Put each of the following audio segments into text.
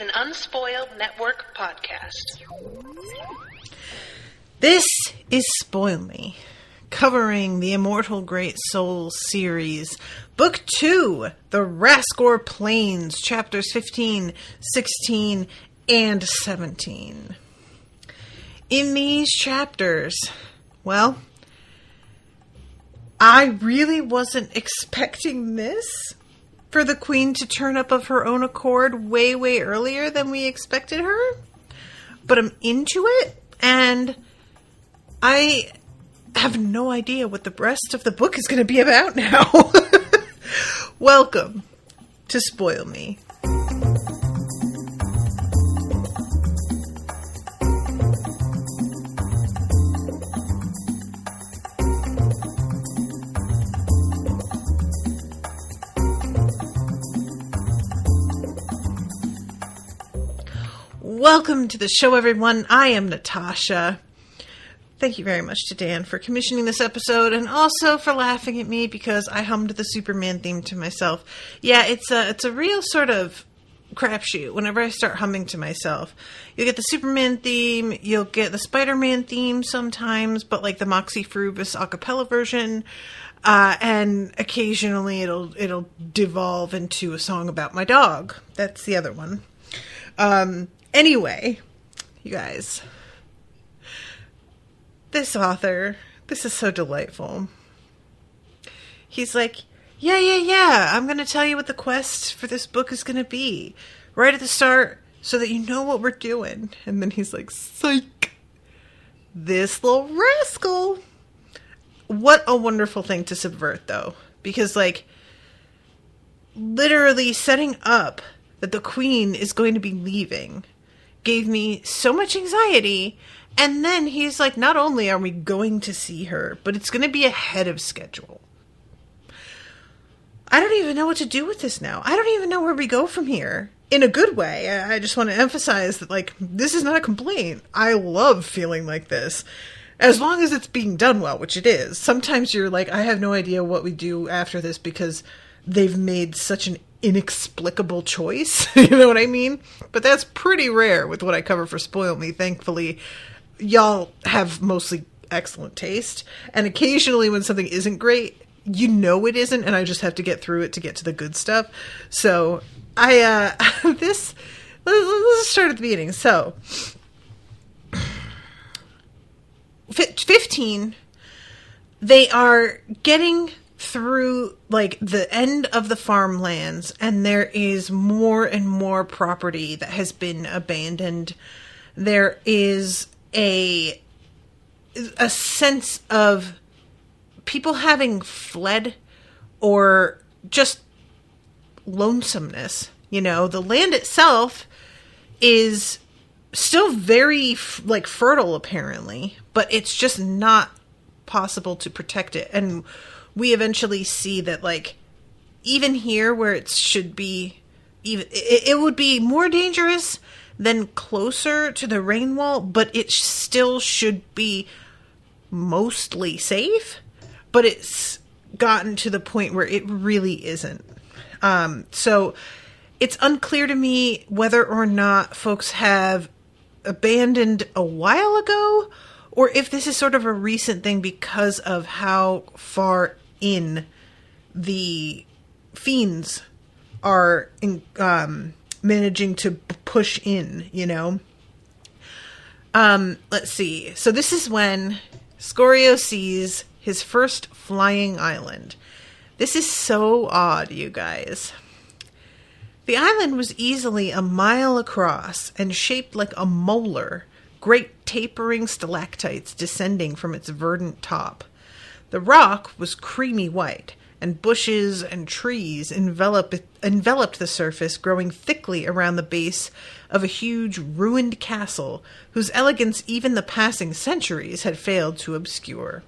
an Unspoiled Network podcast. This is Spoil Me, covering the Immortal Great Souls series, Book 2, The Rascor Plains, chapters 15, 16, and 17. In these chapters, well, I really wasn't expecting this for the Queen to turn up of her own accord way earlier than we expected her. But I'm into it, and I have no idea what the rest of the book is going to be about now. Welcome to Spoil Me. Welcome to the show, everyone. I am Natasha. Thank you very much to Dan for commissioning this episode and also for laughing at me because I hummed the Superman theme to myself. Yeah, it's a real sort of crapshoot whenever I start humming to myself. You'll get the Superman theme, you'll get the Spider-Man theme sometimes, but like the Moxie Frubus a cappella version, and occasionally it'll devolve into a song about my dog. That's the other one. Anyway, you guys, this author, this is so delightful. He's like, yeah, I'm going to tell you what the quest for this book is going to be right at the start so that you know what we're doing. And then he's like, psych, this little rascal. What a wonderful thing to subvert, though, because like literally setting up that the Queen is going to be leaving gave me so much anxiety. And then he's like, not only are we going to see her, but it's going to be ahead of schedule. I don't even know what to do with this now. I don't even know where we go from here. In a good way. I just want to emphasize that, like, this is not a complaint. I love feeling like this. As long as it's being done well, which it is. Sometimes you're like, I have no idea what we do after this because they've made such an inexplicable choice. You know what I mean? But that's pretty rare with what I cover for Spoil Me. Thankfully, y'all have mostly excellent taste. And occasionally when something isn't great, you know it isn't, and I just have to get through it to get to the good stuff. So, let's start at the beginning. So, 15, they are getting through like the end of the farmlands, and there is more and more property that has been abandoned. There is a sense of people having fled or just lonesomeness. You know, the land itself is still very like fertile apparently, but it's just not possible to protect it. And we eventually see that, like, even here where it should be, even it would be more dangerous than closer to the rain wall, but it still should be mostly safe. But it's gotten to the point where it really isn't. So it's unclear to me whether or not folks have abandoned a while ago, or if this is sort of a recent thing because of how far in the fiends are managing to push in, you know? Let's see. So this is when Scorio sees his first flying island. This is so odd, you guys. The island was easily a mile across and shaped like a molar, great tapering stalactites descending from its verdant top. The rock was creamy white, and bushes and trees enveloped the surface, growing thickly around the base of a huge ruined castle, whose elegance even the passing centuries had failed to obscure.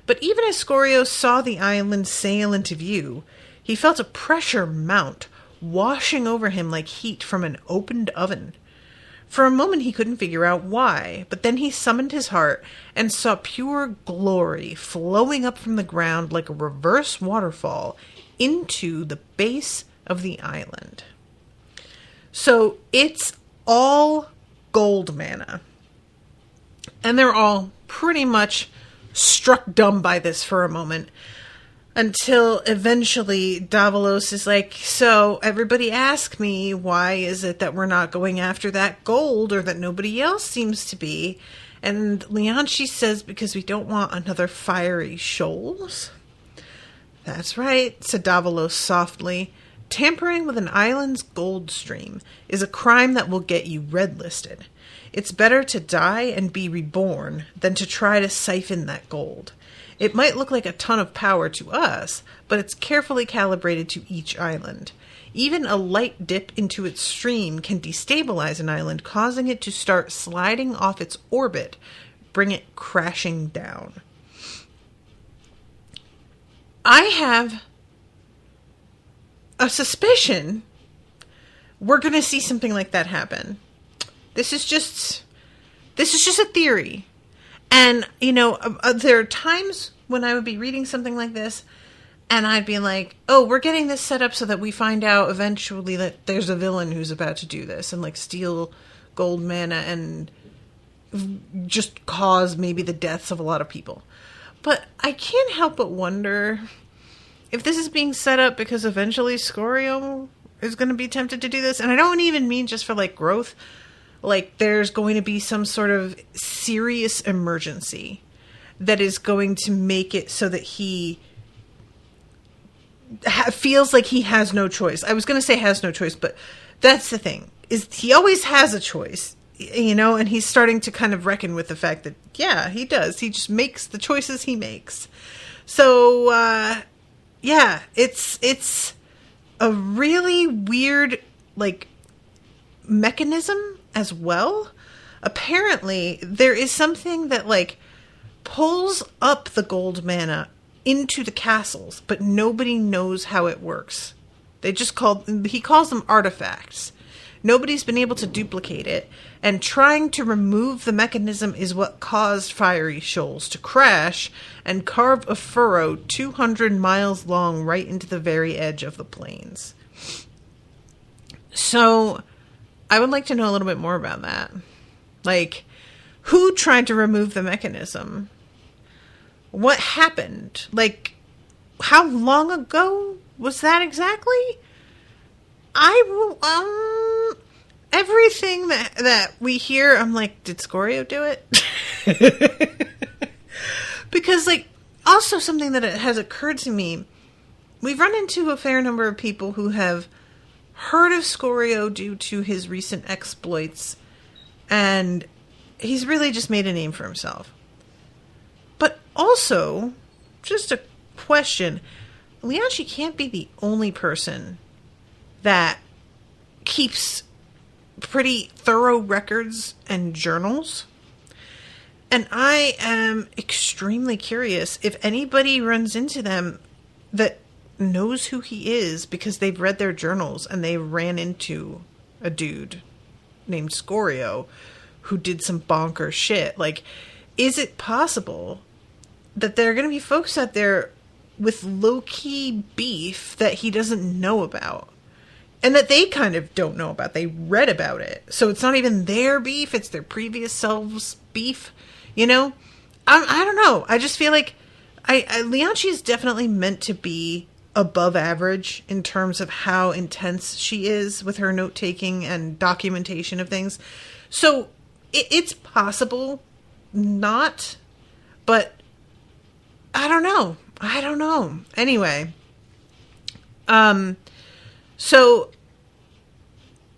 But even as Scorio saw the island sail into view, he felt a pressure mount, washing over him like heat from an opened oven. For a moment he couldn't figure out why, but then he summoned his heart and saw pure glory flowing up from the ground like a reverse waterfall into the base of the island. So it's all gold mana. And they're all pretty much struck dumb by this for a moment. Until eventually Davalos is like, so everybody ask me, why is it that we're not going after that gold, or that nobody else seems to be? And Leonchi says, because we don't want another fiery shoals. That's right, said Davalos softly. Tampering with an island's gold stream is a crime that will get you red-listed. It's better to die and be reborn than to try to siphon that gold. It might look like a ton of power to us, but it's carefully calibrated to each island. Even a light dip into its stream can destabilize an island, causing it to start sliding off its orbit, bring it crashing down. I have a suspicion we're going to see something like that happen. This is just a theory. And, there are times when I would be reading something like this, and I'd be like, oh, we're getting this set up so that we find out eventually that there's a villain who's about to do this, and, steal gold mana and just cause maybe the deaths of a lot of people. But I can't help but wonder if this is being set up because eventually Scorio is going to be tempted to do this. And I don't even mean just for, growth. There's going to be some sort of serious emergency that is going to make it so that he feels like he has no choice. I was going to say has no choice, but that's the thing, is he always has a choice, and he's starting to kind of reckon with the fact that, yeah, he does. He just makes the choices he makes. So, it's a really weird, mechanism as well. Apparently, there is something that, pulls up the gold mana into the castles, but nobody knows how it works. He calls them artifacts. Nobody's been able to duplicate it, and trying to remove the mechanism is what caused Fiery Shoals to crash and carve a furrow 200 miles long right into the very edge of the plains. So, I would like to know a little bit more about that. Who tried to remove the mechanism? What happened? How long ago was that exactly? Everything that we hear, I'm like, did Scorio do it? Because, also something that has occurred to me, we've run into a fair number of people who have heard of Scorio due to his recent exploits, and he's really just made a name for himself. But also, just a question, Leonchi can't be the only person that keeps pretty thorough records and journals. And I am extremely curious if anybody runs into them that knows who he is because they've read their journals and they ran into a dude named Scorio who did some bonkers shit. Is it possible that there are going to be folks out there with low-key beef that he doesn't know about? And that they kind of don't know about. They read about it. So it's not even their beef, it's their previous selves' beef. I don't know. I just feel like Leonchi is definitely meant to be above average in terms of how intense she is with her note-taking and documentation of things. So it's possible not, but I don't know. Anyway, so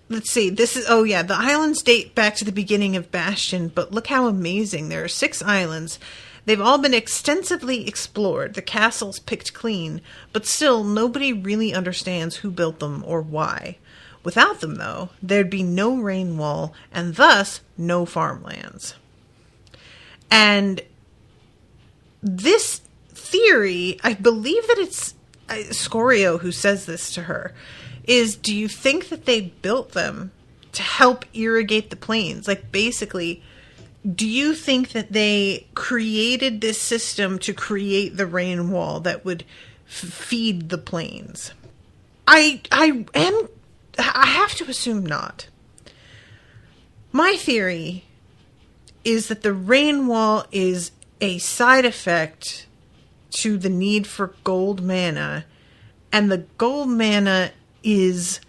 let's see. The islands date back to the beginning of Bastion, but look how amazing. There are 6 islands. They've all been extensively explored, the castles picked clean, but still nobody really understands who built them or why. Without them, though, there'd be no rain wall, and thus no farmlands. And this theory, I believe that it's Scorio who says this to her, is, do you think that they built them to help irrigate the plains? Basically, do you think that they created this system to create the rain wall that would feed the plains? I am I have to assume not. My theory is that the rain wall is a side effect to the need for gold mana, and the gold mana is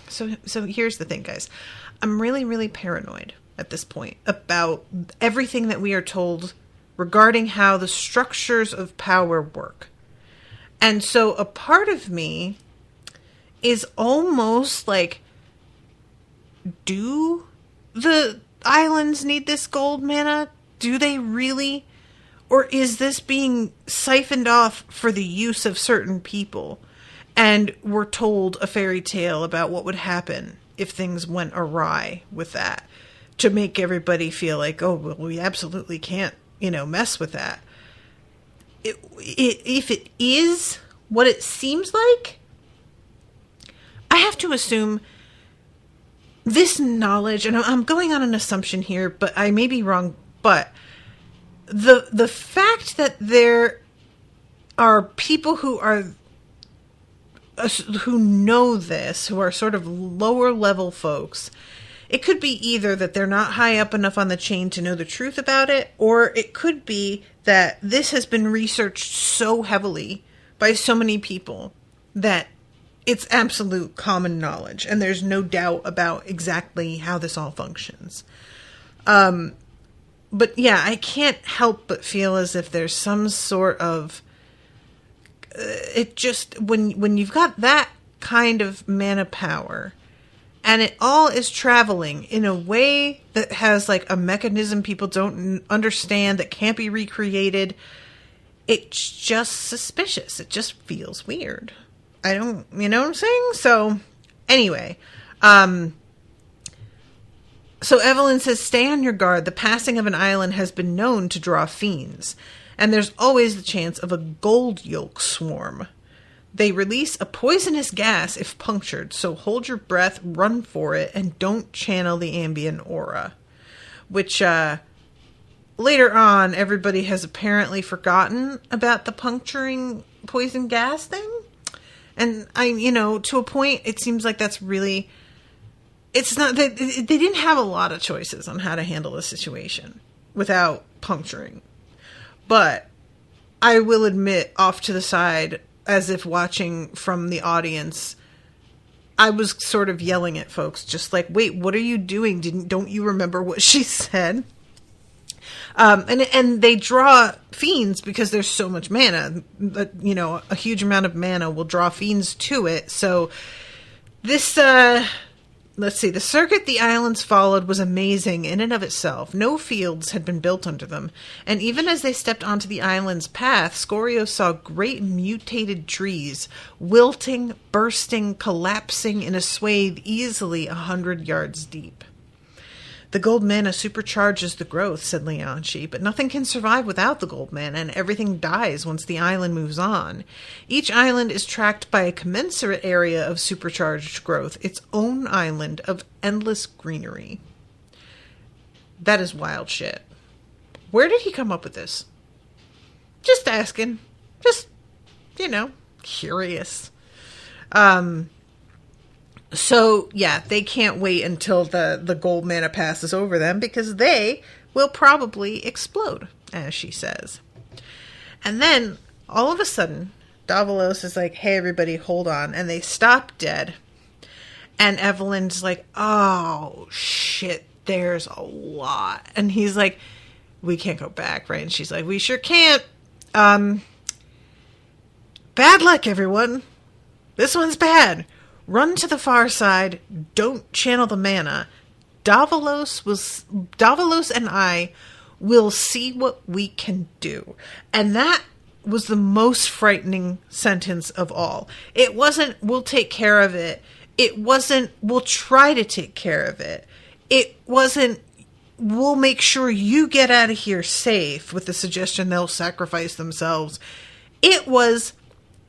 so here's the thing, guys. I'm really, really paranoid at this point about everything that we are told regarding how the structures of power work. And so a part of me is almost like, do the islands need this gold mana? Do they really? Or is this being siphoned off for the use of certain people? And we're told a fairy tale about what would happen if things went awry with that, to make everybody feel like, oh, well, we absolutely can't, mess with that. If it is what it seems like, I have to assume this knowledge, and I'm going on an assumption here, but I may be wrong, but the fact that there are people who know this, who are sort of lower level folks, it could be either that they're not high up enough on the chain to know the truth about it, or it could be that this has been researched so heavily by so many people that it's absolute common knowledge, and there's no doubt about exactly how this all functions. But yeah, I can't help but feel as if there's some sort of... it just... When you've got that kind of mana power, and it all is traveling in a way that has like a mechanism people don't understand, that can't be recreated, it's just suspicious. It just feels weird. I don't, you know what I'm saying? So, anyway, so Evelyn says, stay on your guard. The passing of an island has been known to draw fiends, and there's always the chance of a gold yolk swarm. They release a poisonous gas if punctured, so hold your breath, run for it, and don't channel the ambient aura. Which, later on, everybody has apparently forgotten about the puncturing poison gas thing. And to a point, it seems like that's really, it's not that they didn't have a lot of choices on how to handle the situation without puncturing. But I will admit, off to the side, as if watching from the audience, I was sort of yelling at folks, just like, wait, what are you doing? Don't you remember what she said? And they draw fiends because there's so much mana. A huge amount of mana will draw fiends to it. So this, let's see, the circuit the islands followed was amazing in and of itself. No fields had been built under them. And even as they stepped onto the island's path, Scorio saw great mutated trees, wilting, bursting, collapsing in a swathe easily 100 yards deep. The gold mana supercharges the growth, said Leonchi, but nothing can survive without the gold mana, and everything dies once the island moves on. Each island is tracked by a commensurate area of supercharged growth, its own island of endless greenery. That is wild shit. Where did he come up with this? Just asking. Just, curious. So, yeah, they can't wait until the gold mana passes over them, because they will probably explode, as she says. And then, all of a sudden, Davalos is like, hey, everybody, hold on. And they stop dead. And Evelyn's like, oh, shit, there's a lot. And he's like, we can't go back, right? And she's like, we sure can't. Bad luck, everyone. This one's bad. Run to the far side. Don't channel the mana. Davalos and I will see what we can do. And that was the most frightening sentence of all. It wasn't, we'll take care of it. It wasn't, we'll try to take care of it. It wasn't, we'll make sure you get out of here safe, with the suggestion they'll sacrifice themselves. It was,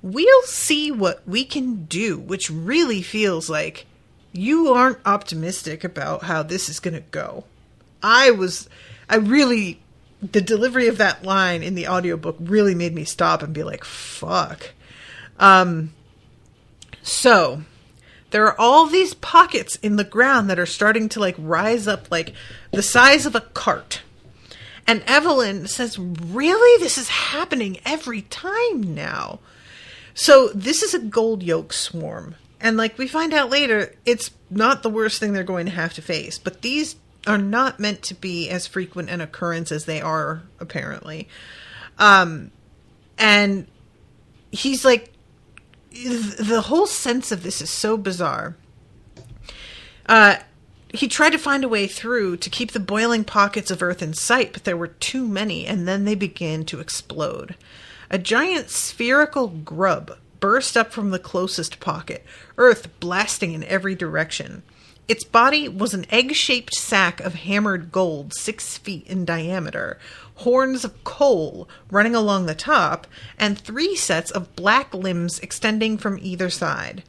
we'll see what we can do, which really feels like you aren't optimistic about how this is going to go. The delivery of that line in the audiobook really made me stop and be like, fuck. So there are all these pockets in the ground that are starting to like rise up like the size of a cart. And Evelyn says, really? This is happening every time now. So this is a gold yolk swarm. And like we find out later, it's not the worst thing they're going to have to face. But these are not meant to be as frequent an occurrence as they are, apparently. And he's like, the whole sense of this is so bizarre. He tried to find a way through to keep the boiling pockets of earth in sight, but there were too many, and then they began to explode. A giant spherical grub burst up from the closest pocket, earth blasting in every direction. Its body was an egg-shaped sack of hammered gold 6 feet in diameter, horns of coal running along the top, and 3 sets of black limbs extending from either side.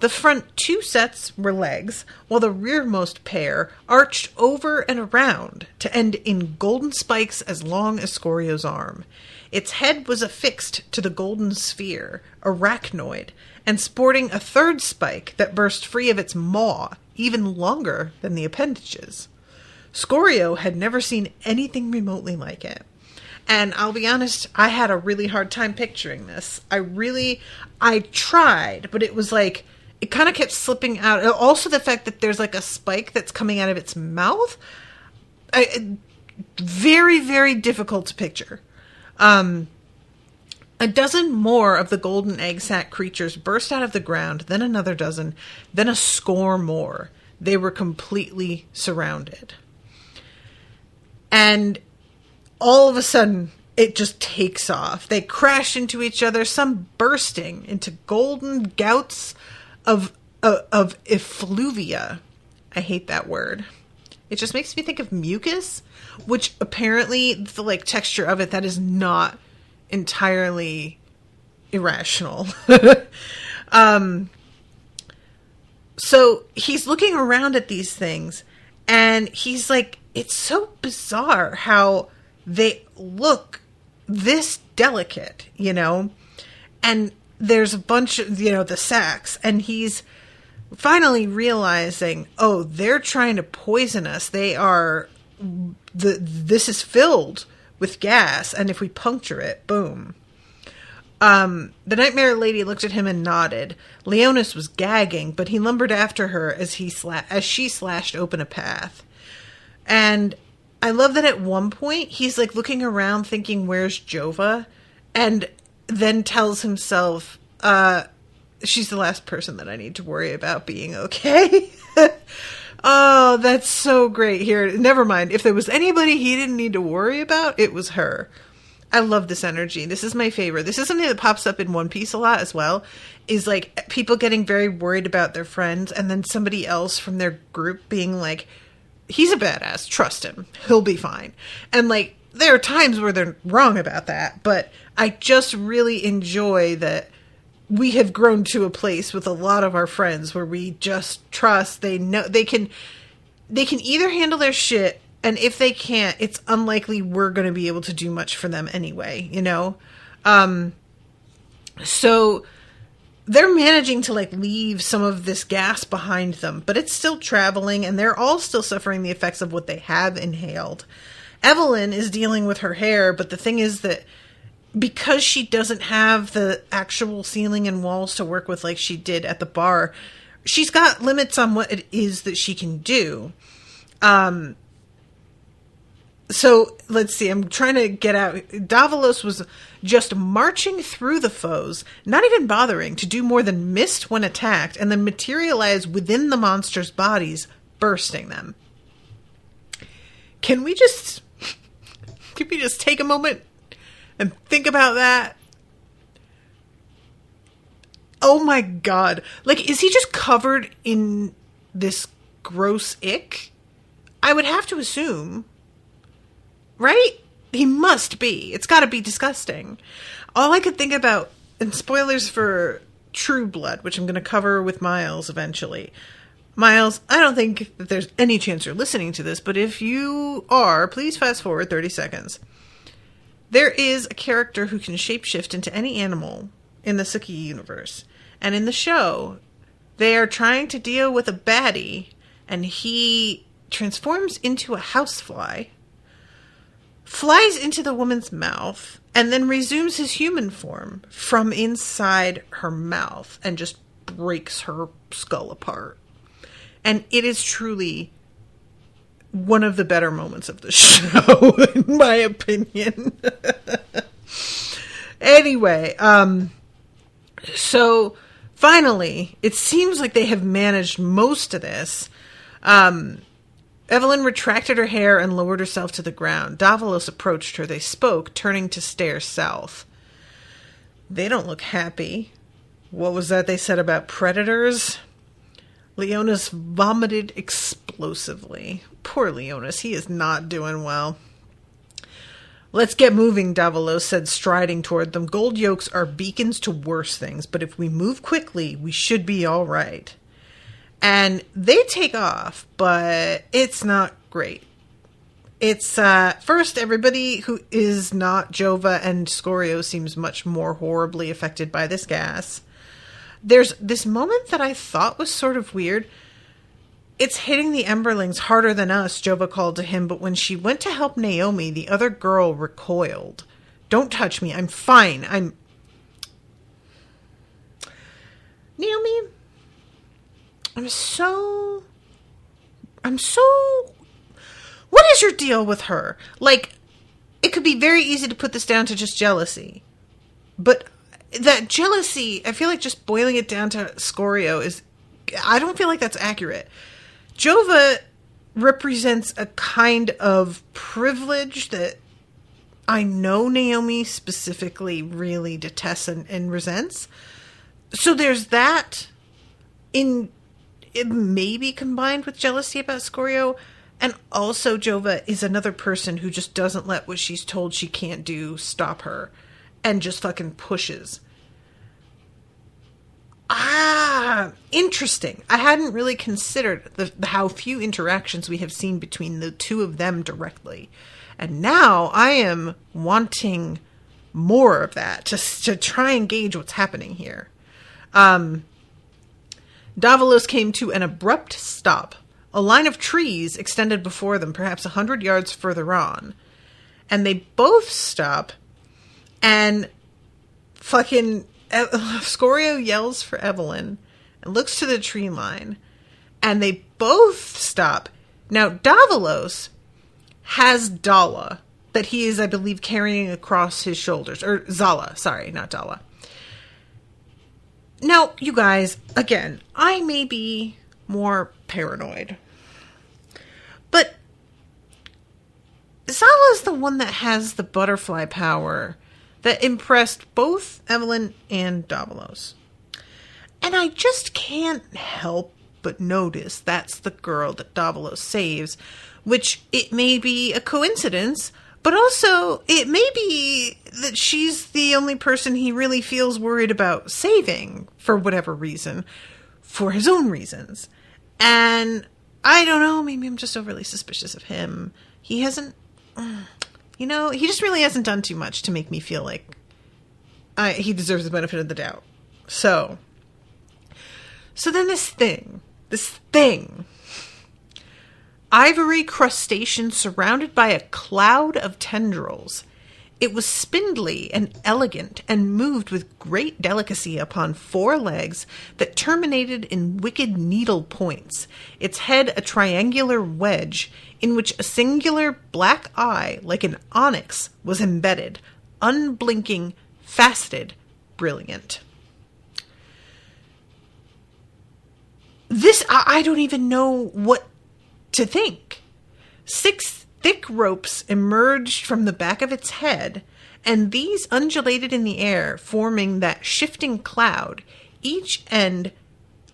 The front 2 sets were legs, while the rearmost pair arched over and around to end in golden spikes as long as Scorio's arm. Its head was affixed to the golden sphere, arachnoid, and sporting a 3rd spike that burst free of its maw, even longer than the appendages. Scorio had never seen anything remotely like it. And I'll be honest, I had a really hard time picturing this. I tried, but it was like, it kind of kept slipping out. Also the fact that there's like a spike that's coming out of its mouth. Very, very difficult to picture. A dozen more of the golden egg sac creatures burst out of the ground, then another dozen, then a score more. They were completely surrounded. And all of a sudden, it just takes off. They crash into each other, some bursting into golden gouts of effluvia. I hate that word. It just makes me think of mucus, which apparently the like texture of it, that is not entirely irrational. So he's looking around at these things and he's like, it's so bizarre how they look this delicate, you know? And there's a bunch of, you know, the sacks, and he's finally realizing, oh, they're trying to poison us. This is filled with gas, and if we puncture it, boom. The Nightmare Lady looked at him and nodded. Leonis was gagging, but he lumbered after her as she slashed open a path. And I love that at one point, he's like looking around thinking, where's Jova? And then tells himself, she's the last person that I need to worry about being okay. Oh, that's so great here. Never mind. If there was anybody he didn't need to worry about, it was her. I love this energy. This is my favorite. This is something that pops up in One Piece a lot as well, is like people getting very worried about their friends and then somebody else from their group being like, he's a badass. Trust him. He'll be fine. And like, there are times where they're wrong about that, but I just really enjoy that we have grown to a place with a lot of our friends where we just trust. They know they can either handle their shit, and if they can't, it's unlikely we're going to be able to do much for them anyway, you know? So they're managing to like leave some of this gas behind them, but it's still traveling, and they're all still suffering the effects of what they have inhaled. Evelyn is dealing with her hair, but the thing is that because she doesn't have the actual ceiling and walls to work with like she did at the bar, she's got limits on what it is that she can do. So let's see, I'm trying to get out. Davalos was just marching through the foes, not even bothering to do more than mist when attacked, and then materialize within the monsters' bodies, bursting them. Can we just take a moment and think about that? Oh my god. Like, is he just covered in this gross ick? I would have to assume. Right? He must be. It's gotta be disgusting. All I could think about, and spoilers for True Blood, which I'm gonna cover with Miles eventually. Miles, I don't think that there's any chance you're listening to this, but if you are, please fast forward 30 seconds. There is a character who can shapeshift into any animal in the Suki universe. And in the show, they are trying to deal with a baddie, and he transforms into a housefly, flies into the woman's mouth, and then resumes his human form from inside her mouth and just breaks her skull apart. And it is truly one of the better moments of the show, in my opinion. Anyway, so finally, it seems like they have managed most of this. Evelyn retracted her hair and lowered herself to the ground. Davalos approached her. They spoke, turning to stare south. They don't look happy. What was that they said about predators? Leonis vomited explosively. Poor Leonis, he is not doing well. Let's get moving, Davalos said, striding toward them. Gold yolks are beacons to worse things, but if we move quickly, we should be all right. And they take off, but it's not great. It's, first, everybody who is not Jova and Scorio seems much more horribly affected by this gas. There's this moment that I thought was sort of weird. It's hitting the Emberlings harder than us, Jova called to him, but when she went to help Naomi, the other girl recoiled. Don't touch me, I'm fine, Naomi, I'm so... What is your deal with her? Like, it could be very easy to put this down to just jealousy. But that jealousy, I feel like just boiling it down to Scorio is... I don't feel like that's accurate. Jova represents a kind of privilege that I know Naomi specifically really detests and resents. So there's that it may be combined with jealousy about Scorio, and also Jova is another person who just doesn't let what she's told she can't do stop her, and just fucking pushes. Interesting. I hadn't really considered how few interactions we have seen between the two of them directly, and now I am wanting more of that to try and gauge what's happening here. Davalos came to an abrupt stop. A line of trees extended before them, perhaps 100 yards further on. And they both stop, and fucking Scorio yells for Evelyn and looks to the tree line, and they both stop. Now, Davalos has Dala that he is, I believe, carrying across his shoulders. Or Zala, sorry, not Dala. Now, you guys, again, I may be more paranoid, but Zala's the one that has the butterfly power that impressed both Evelyn and Davalos. And I just can't help but notice that's the girl that Davalos saves, which it may be a coincidence, but also it may be that she's the only person he really feels worried about saving for whatever reason, for his own reasons. And I don't know, maybe I'm just overly suspicious of him. He hasn't, he just really hasn't done too much to make me feel like he deserves the benefit of the doubt. So then this thing, ivory crustacean surrounded by a cloud of tendrils. It was spindly and elegant and moved with great delicacy upon 4 legs that terminated in wicked needle points, its head a triangular wedge in which a singular black eye like an onyx was embedded, unblinking, faceted, brilliant. This, I don't even know what to think. 6 thick ropes emerged from the back of its head, and these undulated in the air, forming that shifting cloud, each end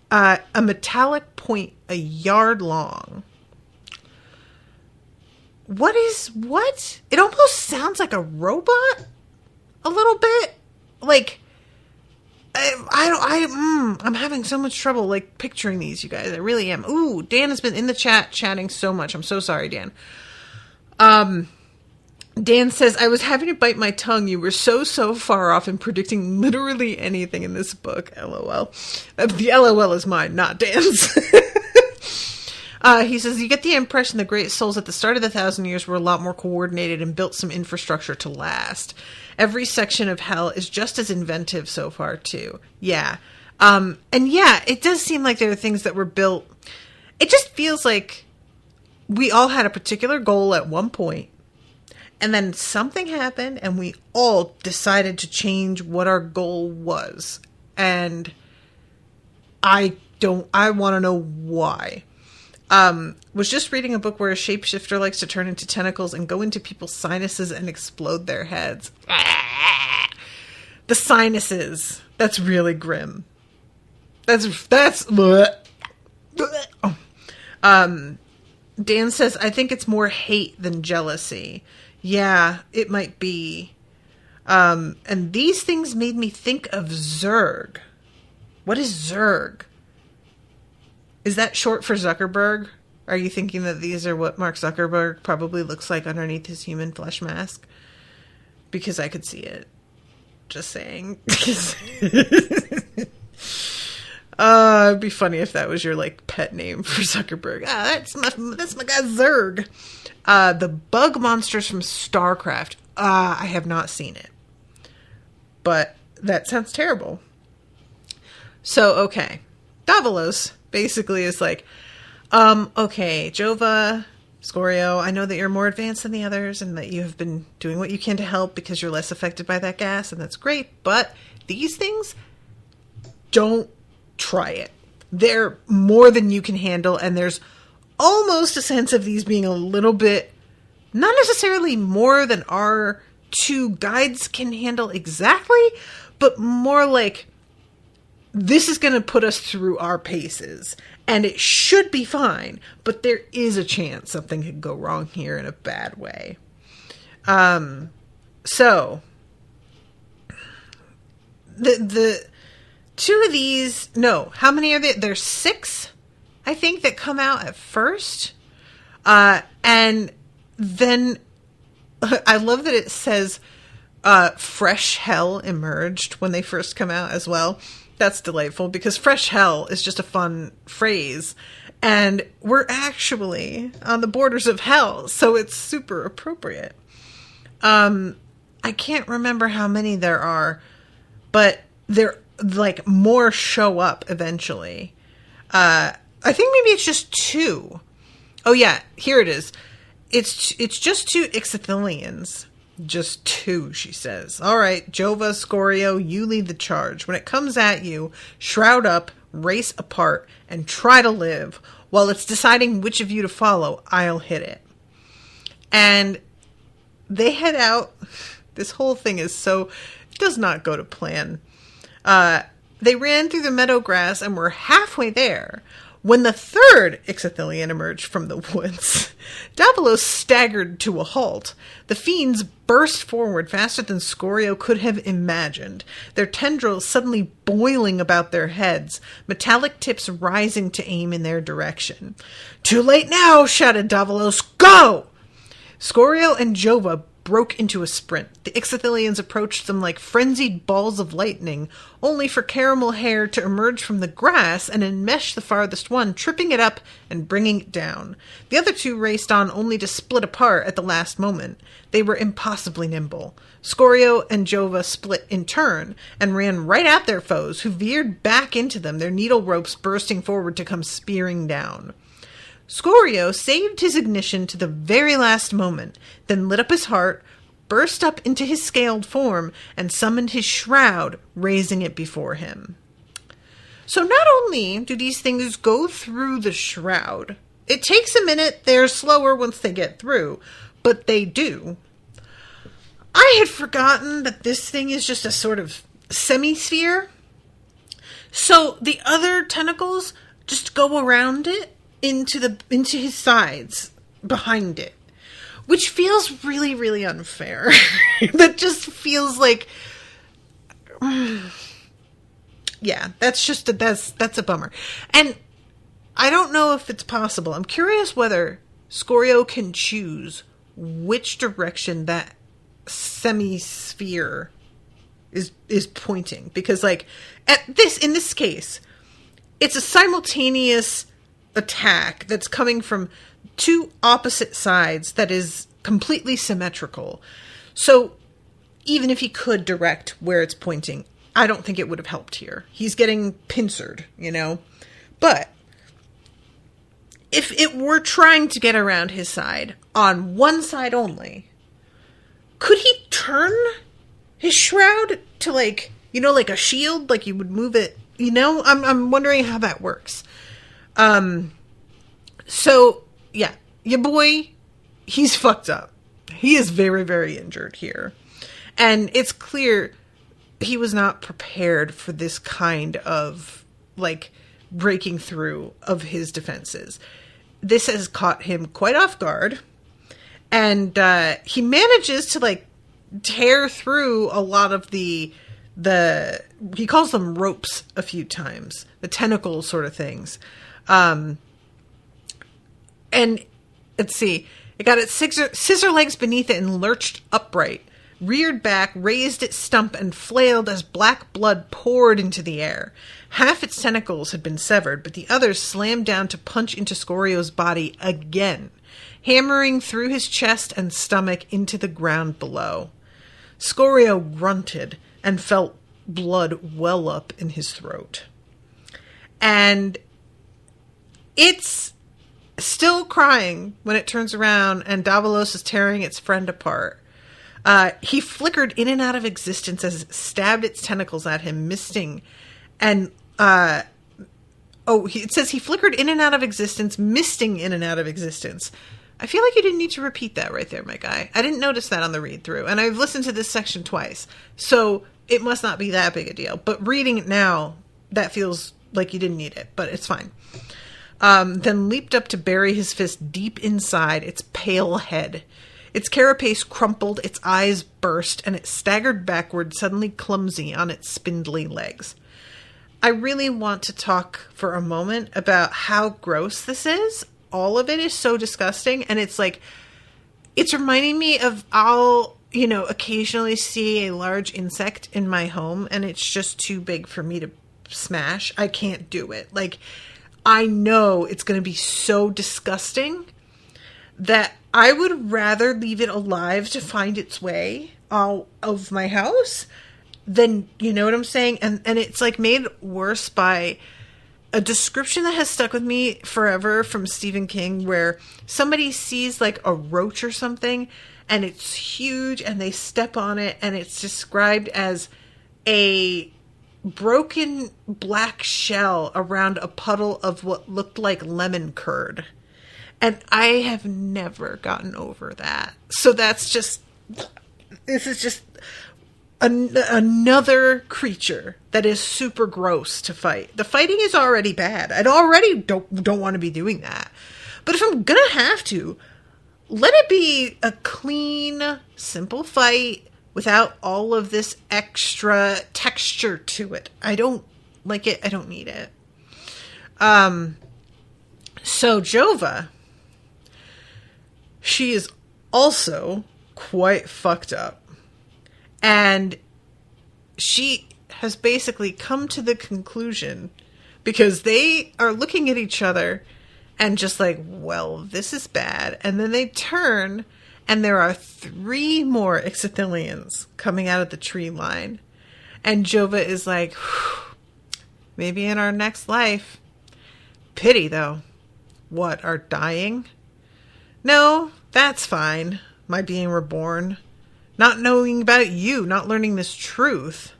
a metallic point a yard long. What? It almost sounds like a robot, a little bit. Like, I'm having so much trouble, like, picturing these, you guys. I really am. Ooh, Dan has been in the chat chatting so much. I'm so sorry, Dan. Dan says, I was having to bite my tongue. You were so far off in predicting literally anything in this book. LOL. The LOL is mine, not Dan's. He says, you get the impression the great souls at the start of the 1,000 Years were a lot more coordinated and built some infrastructure to last. Every section of hell is just as inventive so far, too. Yeah. And yeah, it does seem like there are things that were built. It just feels like we all had a particular goal at one point. And then something happened and we all decided to change what our goal was. And I want to know why. Was just reading a book where a shapeshifter likes to turn into tentacles and go into people's sinuses and explode their heads. The sinuses. That's really grim. That's Dan says, I think it's more hate than jealousy. Yeah, it might be. And these things made me think of Zurg. What is Zurg? Is that short for Zuckerberg? Are you thinking that these are what Mark Zuckerberg probably looks like underneath his human flesh mask? Because I could see it. Just saying. It'd be funny if that was your like pet name for Zuckerberg. That's my guy Zurg. The bug monsters from StarCraft. I have not seen it, but that sounds terrible. So okay, Davalos basically is like, okay, Jova, Scorio, I know that you're more advanced than the others and that you have been doing what you can to help because you're less affected by that gas, and that's great, but these things, don't try it. They're more than you can handle, and there's almost a sense of these being a little bit, not necessarily more than our two guides can handle exactly, but more like, this is going to put us through our paces, and it should be fine, but there is a chance something could go wrong here in a bad way. So, the two of these, no, how many are there? There's 6, I think, that come out at first. And then, I love that it says, fresh hell emerged when they first come out as well. That's delightful because fresh hell is just a fun phrase, and we're actually on the borders of hell, so it's super appropriate. I can't remember how many there are, but they're like more show up eventually. I think maybe it's just 2. Oh yeah, here it is. It's just 2 Ixothilians. Just 2, she says. All right, Jova, Scorio, you lead the charge. When it comes at you, shroud up, race apart, and try to live. While it's deciding which of you to follow, I'll hit it. And they head out. This whole thing does not go to plan. They ran through the meadow grass and were halfway there when the 3rd Ixothilian emerged from the woods. Davalos staggered to a halt. The fiends burst forward faster than Scorio could have imagined, their tendrils suddenly boiling about their heads, metallic tips rising to aim in their direction. Too late now, shouted Davalos. Go! Scorio and Jova broke into a sprint. The Ixothilians approached them like frenzied balls of lightning, only for Caramel Hair to emerge from the grass and enmesh the farthest one, tripping it up and bringing it down. The other 2 raced on only to split apart at the last moment. They were impossibly nimble. Scorio and Jova split in turn and ran right at their foes, who veered back into them, their needle ropes bursting forward to come spearing down. Scorio saved his ignition to the very last moment, then lit up his heart, burst up into his scaled form, and summoned his shroud, raising it before him. So not only do these things go through the shroud, it takes a minute, they're slower once they get through, but they do. I had forgotten that this thing is just a sort of semi-sphere. So the other tentacles just go around it, into his sides behind it, which feels really, really unfair. That just feels like, yeah, that's a bummer. And I don't know if it's possible. I'm curious whether Scorio can choose which direction that semi-sphere is pointing. Because, like, in this case, it's a simultaneous attack that's coming from two opposite sides that is completely symmetrical. So even if he could direct where it's pointing, I don't think it would have helped here. He's getting pincered, you know? But if it were trying to get around his side on one side only, could he turn his shroud to, like, you know, like a shield? Like you would move it, you know? I'm wondering how that works. So, yeah, your boy, he's fucked up. He is very, very injured here. And it's clear he was not prepared for this kind of, like, breaking through of his defenses. This has caught him quite off guard. And he manages to, like, tear through a lot of the he calls them ropes a few times. The tentacle sort of things. And let's see. It got its scissor legs beneath it and lurched upright, reared back, raised its stump, and flailed as black blood poured into the air. Half its tentacles had been severed, but the others slammed down to punch into Scorio's body again, hammering through his chest and stomach into the ground below. Scorio grunted and felt blood well up in his throat. And it's still crying when it turns around and Davalos is tearing its friend apart. He flickered in and out of existence as it stabbed its tentacles at him, misting. And, it says he flickered in and out of existence, misting in and out of existence. I feel like you didn't need to repeat that right there, my guy. I didn't notice that on the read through, and I've listened to this section twice, so it must not be that big a deal. But reading it now, that feels like you didn't need it, but it's fine. Then leaped up to bury his fist deep inside its pale head. Its carapace crumpled, its eyes burst, and it staggered backward, suddenly clumsy on its spindly legs. I really want to talk for a moment about how gross this is. All of it is so disgusting, and it's like, it's reminding me of, I'll, occasionally see a large insect in my home, and it's just too big for me to smash. I can't do it. Like, I know it's going to be so disgusting that I would rather leave it alive to find its way out of my house than, you know what I'm saying? And it's like made worse by a description that has stuck with me forever from Stephen King, where somebody sees like a roach or something and it's huge and they step on it, and it's described as a broken black shell around a puddle of what looked like lemon curd. And I have never gotten over that. So this is just another creature that is super gross to fight. The fighting is already bad. I already don't want to be doing that. But if I'm gonna have to, let it be a clean, simple fight without all of this extra texture to it. I don't like it. I don't need it. So Jova, she is also quite fucked up. And she has basically come to the conclusion, because they are looking at each other and just like, well, this is bad. And then they turn, and there are 3 more Ixothilians coming out of the tree line. And Jova is like, maybe in our next life. Pity, though. What, our dying? No, that's fine. My being reborn. Not knowing about you, not learning this truth.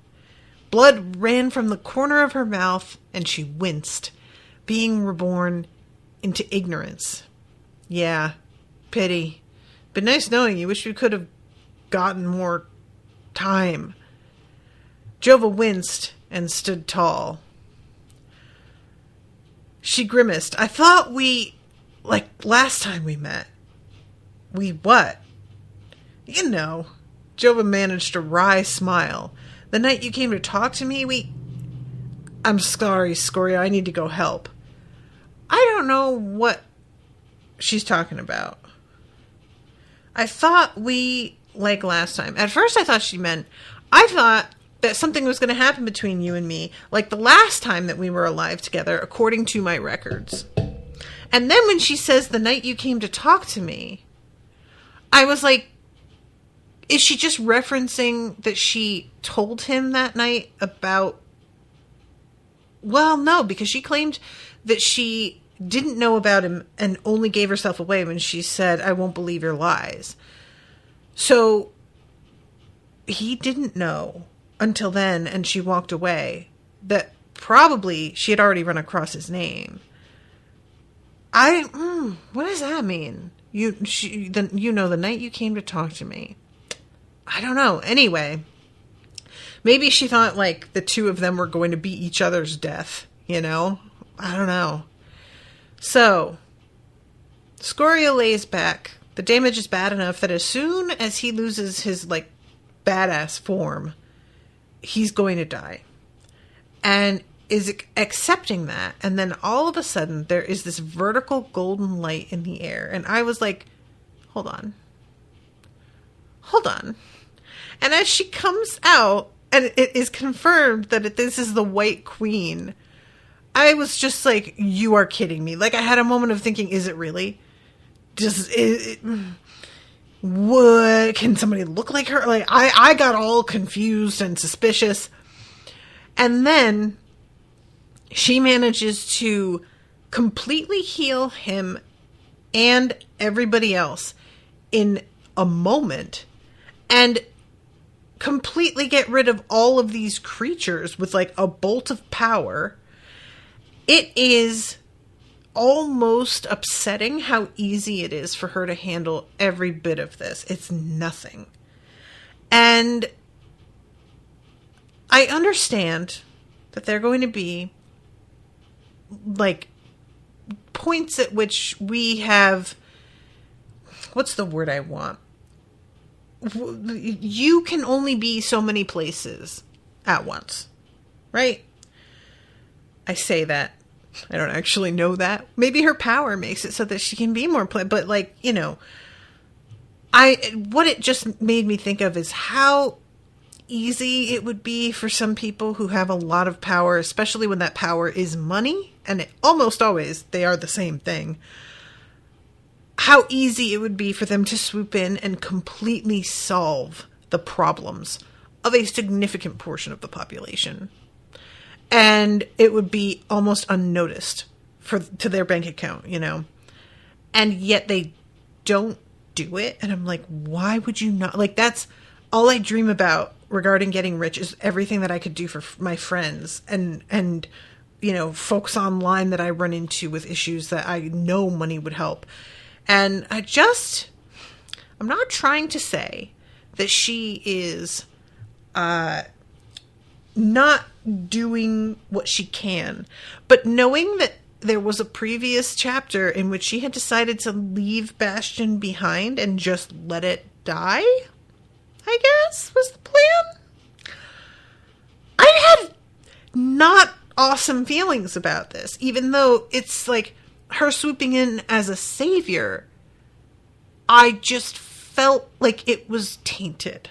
Blood ran from the corner of her mouth, and she winced, being reborn into ignorance. Yeah, pity. But nice knowing you. Wish we could have gotten more time. Jova winced and stood tall. She grimaced. I thought like last time we met. We what? You know. Jova managed a wry smile. The night you came to talk to me, I'm sorry, Scorio, I need to go help. I don't know what she's talking about. I thought like last time. At first I thought I thought that something was going to happen between you and me, like the last time that we were alive together, according to my records. And then when she says the night you came to talk to me, I was like, is she just referencing that she told him that night about... Well, no, because she claimed that she didn't know about him and only gave herself away when she said, I won't believe your lies. So he didn't know until then, and she walked away, that probably she had already run across his name. What does that mean? The night you came to talk to me. I don't know. Anyway, maybe she thought like the two of them were going to be each other's death, I don't know. So, Scorio lays back. The damage is bad enough that as soon as he loses his like badass form, he's going to die. And is accepting that, and then all of a sudden there is this vertical golden light in the air, and I was like, hold on. And as she comes out, and it is confirmed that this is the White Queen, I was just like, you are kidding me. Like, I had a moment of thinking, is it really? Can somebody look like her? Like, I got all confused and suspicious. And then she manages to completely heal him and everybody else in a moment, and completely get rid of all of these creatures with like a bolt of power. It is almost upsetting how easy it is for her to handle every bit of this. It's nothing. And I understand that they're going to be like points at which we have, what's the word I want? You can only be so many places at once, right? I say that. I don't actually know that. Maybe her power makes it so that she can be more but like, what it just made me think of is how easy it would be for some people who have a lot of power, especially when that power is money, and almost always they are the same thing. How easy it would be for them to swoop in and completely solve the problems of a significant portion of the population. And it would be almost unnoticed to their bank account, And yet they don't do it. And I'm like, why would you not? Like, that's all I dream about regarding getting rich, is everything that I could do for my friends and folks online that I run into with issues that I know money would help. And I'm not trying to say that she is not doing what she can, but knowing that there was a previous chapter in which she had decided to leave Bastion behind and just let it die, I guess, was the plan. I had not awesome feelings about this, even though it's like her swooping in as a savior. I just felt like it was tainted.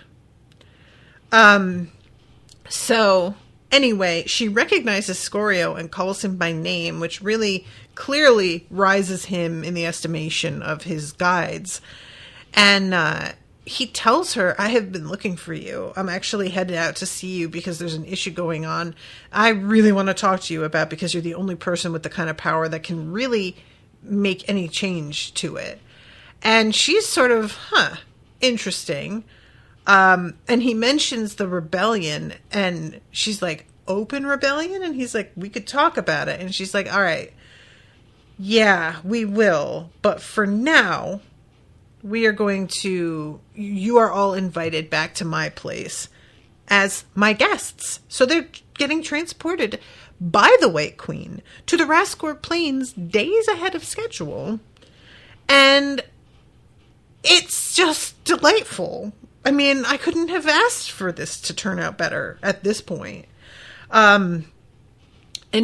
So anyway, she recognizes Scorio and calls him by name, which really clearly rises him in the estimation of his guides. And he tells her, I have been looking for you. I'm actually headed out to see you because there's an issue going on I really want to talk to you about, because you're the only person with the kind of power that can really make any change to it. And she's sort of, interesting. And he mentions the rebellion, and she's like, open rebellion? And he's like, we could talk about it. And she's like, all right, yeah, we will. But for now, you are all invited back to my place as my guests. So they're getting transported by the White Queen to the Rascor Plains days ahead of schedule. And it's just delightful. I mean, I couldn't have asked for this to turn out better at this point. And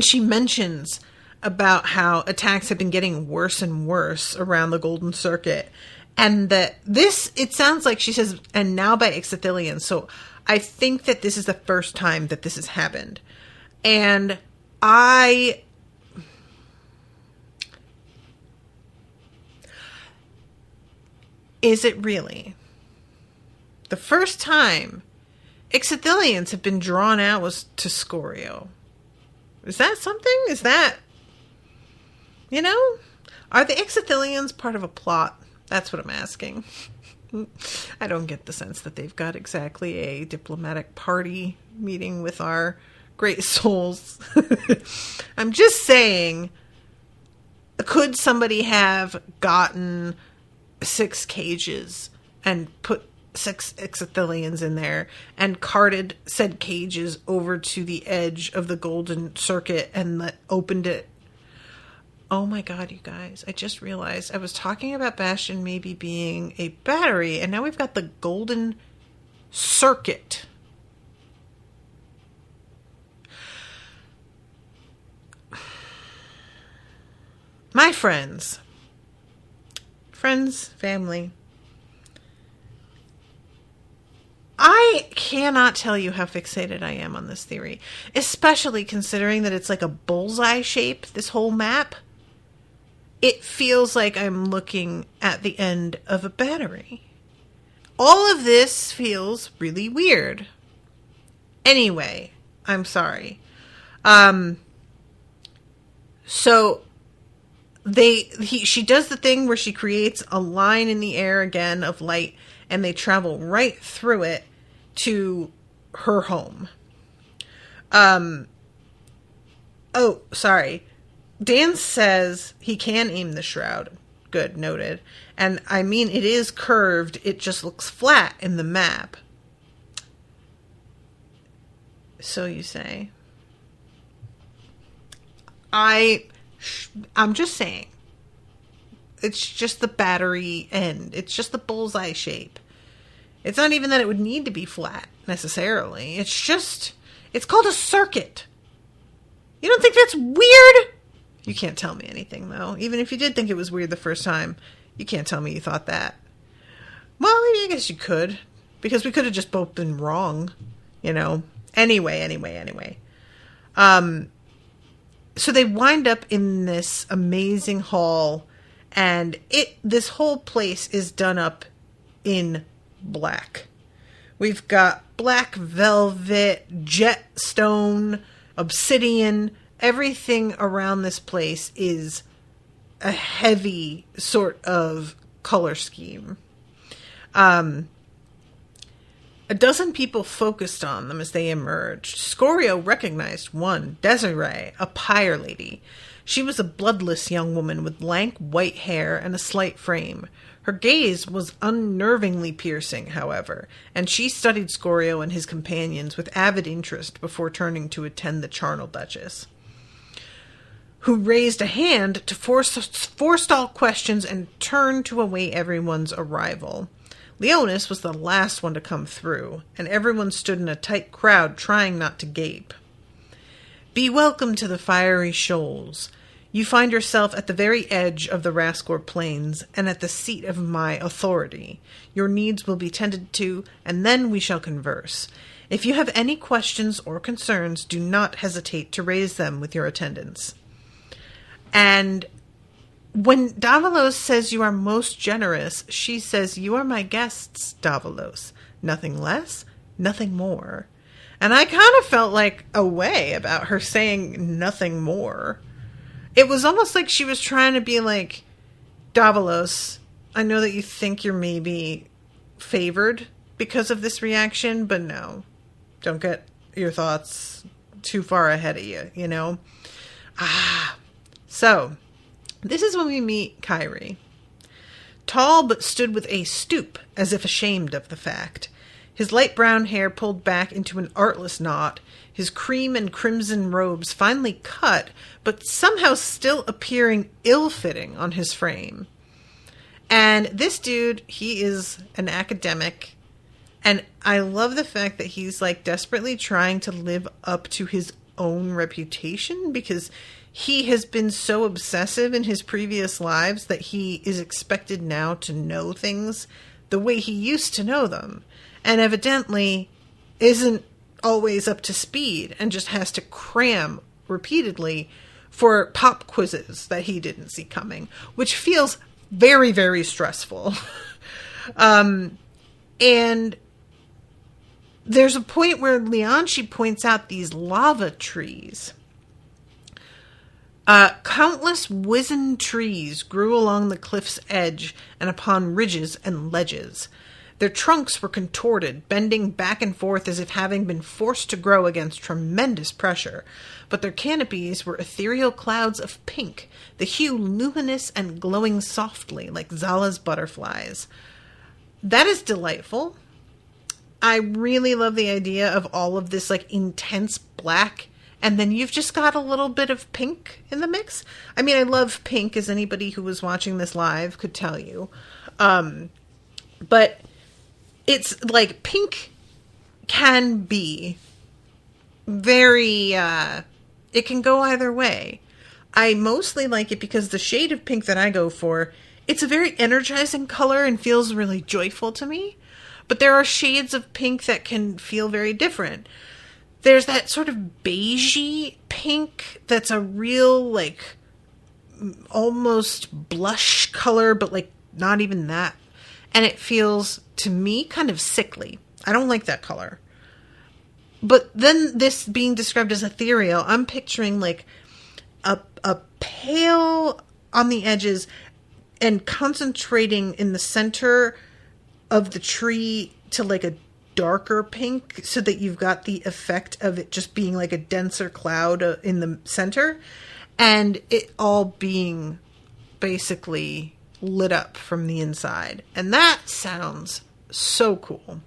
she mentions about how attacks have been getting worse and worse around the Golden Circuit. And it sounds like she says, and now by Ixothilians. So I think that this is the first time that this has happened. And is it really? The first time Ixothilians have been drawn out was to Scorio. Is that something? Is that, are the Ixothilians part of a plot? That's what I'm asking. I don't get the sense that they've got exactly a diplomatic party meeting with our great souls. I'm just saying, could somebody have gotten 6 cages and put 6 Ixothilians in there and carted said cages over to the edge of the golden circuit and opened it? Oh my god, you guys, I just realized I was talking about Bastion maybe being a battery, and now we've got the golden circuit. My friends, family, I cannot tell you how fixated I am on this theory, especially considering that it's like a bullseye shape, this whole map. It feels like I'm looking at the end of a battery. All of this feels really weird. Anyway, I'm sorry. So she does the thing where she creates a line in the air again of light, and they travel right through it to her home. Oh, sorry. Dan says he can aim the shroud. Good, noted. And I mean, it is curved. It just looks flat in the map. So you say. I'm just saying. It's just the battery end. It's just the bullseye shape. It's not even that it would need to be flat, necessarily. It's called a circuit. You don't think that's weird? You can't tell me anything, though. Even if you did think it was weird the first time, you can't tell me you thought that. Well, maybe I guess you could. Because we could have just both been wrong. Anyway. So they wind up in this amazing hall, and this whole place is done up in black. We've got black velvet, jet stone, obsidian. Everything around this place is a heavy sort of color scheme. A dozen people focused on them as they emerged. Scorio recognized one, Desiree, a pyre lady. She was a bloodless young woman with lank white hair and a slight frame. Her gaze was unnervingly piercing, however, and she studied Scorio and his companions with avid interest before turning to attend the charnel duchess, who raised a hand to forestall questions and turn to await everyone's arrival. Leonis was the last one to come through, and everyone stood in a tight crowd trying not to gape. Be welcome to the Fiery Shoals. You find yourself at the very edge of the Rascor Plains, and at the seat of my authority. Your needs will be tended to, and then we shall converse. If you have any questions or concerns, do not hesitate to raise them with your attendants. And when Davalos says you are most generous, she says, you are my guests, Davalos. Nothing less, nothing more. And I kind of felt like a way about her saying nothing more. It was almost like she was trying to be like, Davalos, I know that you think you're maybe favored because of this reaction, but no. Don't get your thoughts too far ahead of you, So, this is when we meet Kyrie. Tall but stood with a stoop, as if ashamed of the fact. His light brown hair pulled back into an artless knot, his cream and crimson robes finely cut, but somehow still appearing ill-fitting on his frame. And this dude, he is an academic, and I love the fact that he's desperately trying to live up to his own reputation, because he has been so obsessive in his previous lives that he is expected now to know things the way he used to know them, and evidently isn't always up to speed and just has to cram repeatedly for pop quizzes that he didn't see coming, which feels very, very stressful. And there's a point where Lianshi points out these lava trees. Countless wizened trees grew along the cliff's edge and upon ridges and ledges. Their trunks were contorted, bending back and forth as if having been forced to grow against tremendous pressure, but their canopies were ethereal clouds of pink, the hue luminous and glowing softly like Zala's butterflies. That is delightful. I really love the idea of all of this like intense black, and then you've just got a little bit of pink in the mix. I mean, I love pink, as anybody who was watching this live could tell you. But it's like pink can be very, it can go either way. I mostly like it because the shade of pink that I go for, it's a very energizing color and feels really joyful to me. But there are shades of pink that can feel very different. There's that sort of beigey pink that's a real, like, almost blush color, but, like, not even that. And it feels, to me, kind of sickly. I don't like that color. But then this being described as ethereal, I'm picturing, like, a pale on the edges and concentrating in the center of the tree to, like, a darker pink, so that you've got the effect of it just being like a denser cloud in the center, and it all being basically lit up from the inside. And that sounds so cool.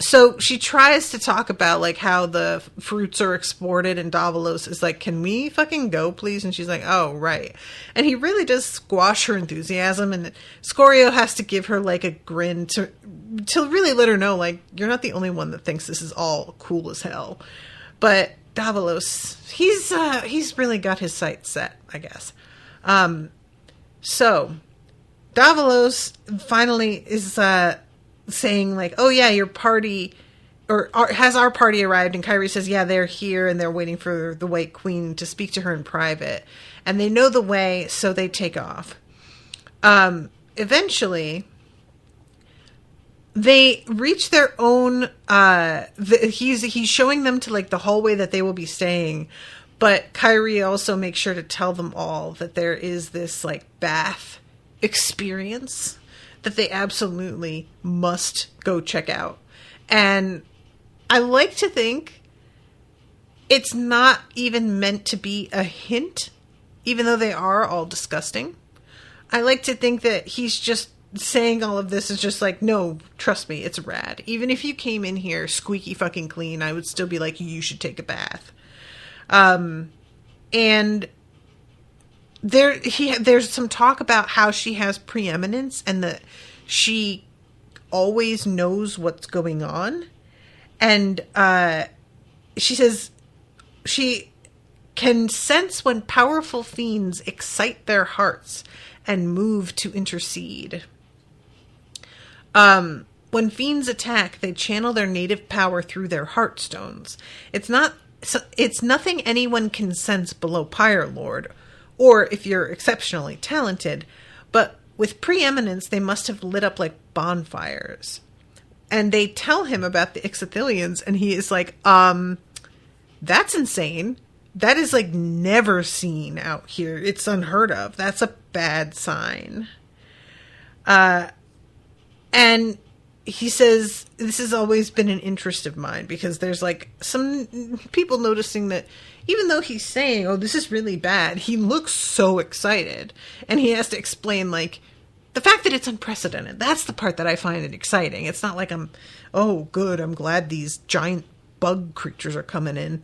So she tries to talk about like how the fruits are exported, and Davalos is like, can we fucking go, please? And she's like, oh, right. And he really does squash her enthusiasm, and Scorio has to give her like a grin to really let her know, like, you're not the only one that thinks this is all cool as hell. But Davalos, he's really got his sights set, I guess. So Davalos finally is saying like, oh yeah, your party, has our party arrived? And Kyrie says, yeah, they're here and they're waiting for the White Queen to speak to her in private, and they know the way, so they take off. Eventually they reach their own, he's showing them to like the hallway that they will be staying, but Kyrie also makes sure to tell them all that there is this like bath experience that they absolutely must go check out. And I like to think it's not even meant to be a hint, even though they are all disgusting. I like to think that he's just saying all of this is just like, no, trust me, it's rad. Even if you came in here squeaky fucking clean, I would still be like, you should take a bath. And there's some talk about how she has preeminence and that she always knows what's going on. And she says she can sense when powerful fiends excite their hearts and move to intercede. When fiends attack, they channel their native power through their heartstones. It's nothing anyone can sense below Pyre Lord, or if you're exceptionally talented, but with preeminence, they must have lit up like bonfires. And they tell him about the Ixothilians, and he is like, that's insane. That is like never seen out here. It's unheard of. That's a bad sign. And he says, this has always been an interest of mine, because there's like some people noticing that even though he's saying, oh, this is really bad, he looks so excited. And he has to explain, like, the fact that it's unprecedented. That's the part that I find it exciting. It's not like oh, good, I'm glad these giant bug creatures are coming in.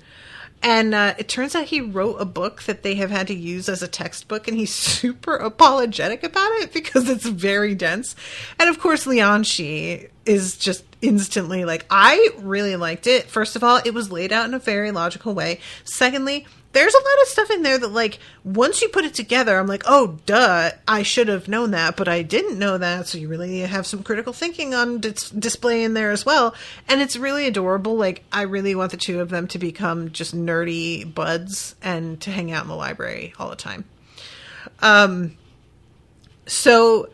And it turns out he wrote a book that they have had to use as a textbook, and he's super apologetic about it because it's very dense. And of course, Lianshi is just instantly like, I really liked it. First of all, it was laid out in a very logical way. Secondly, there's a lot of stuff in there that, like, once you put it together, I'm like, oh, duh, I should have known that, but I didn't know that, so you really have some critical thinking on display in there as well, and it's really adorable. Like, I really want the two of them to become just nerdy buds and to hang out in the library all the time. So...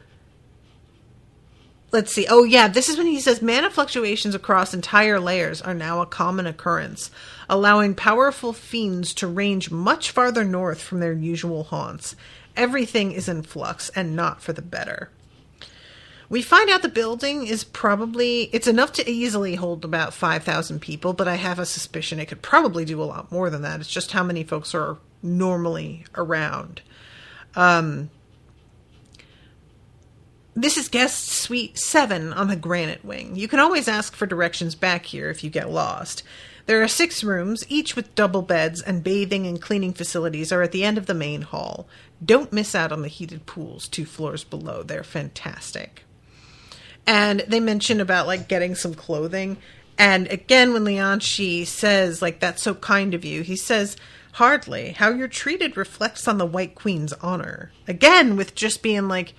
let's see. Oh, yeah. This is when he says mana fluctuations across entire layers are now a common occurrence, allowing powerful fiends to range much farther north from their usual haunts. Everything is in flux and not for the better. We find out the building is probably... it's enough to easily hold about 5,000 people, but I have a suspicion it could probably do a lot more than that. It's just how many folks are normally around. This is guest suite 7 on the granite wing. You can always ask for directions back here if you get lost. There are 6 rooms, each with double beds, and bathing and cleaning facilities are at the end of the main hall. Don't miss out on the heated pools 2 floors below. They're fantastic. And they mention about, like, getting some clothing. And again, when Leonci says, like, that's so kind of you, he says, hardly. How you're treated reflects on the White Queen's honor. Again, with just being like,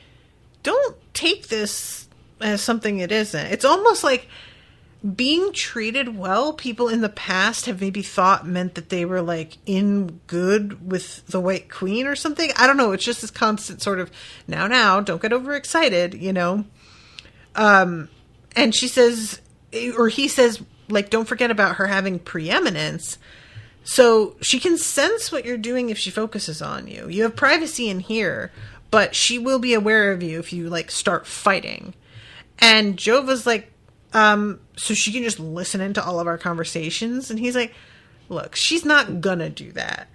don't take this as something it isn't. It's almost like being treated well, people in the past have maybe thought meant that they were, like, in good with the White Queen or something. I don't know. It's just this constant sort of, now, don't get overexcited, you know? And she says, or he says, like, don't forget about her having preeminence. So she can sense what you're doing if she focuses on you. You have privacy in here, but she will be aware of you if you, like, start fighting. And Jova's like, so she can just listen into all of our conversations? And he's like, look, she's not gonna do that.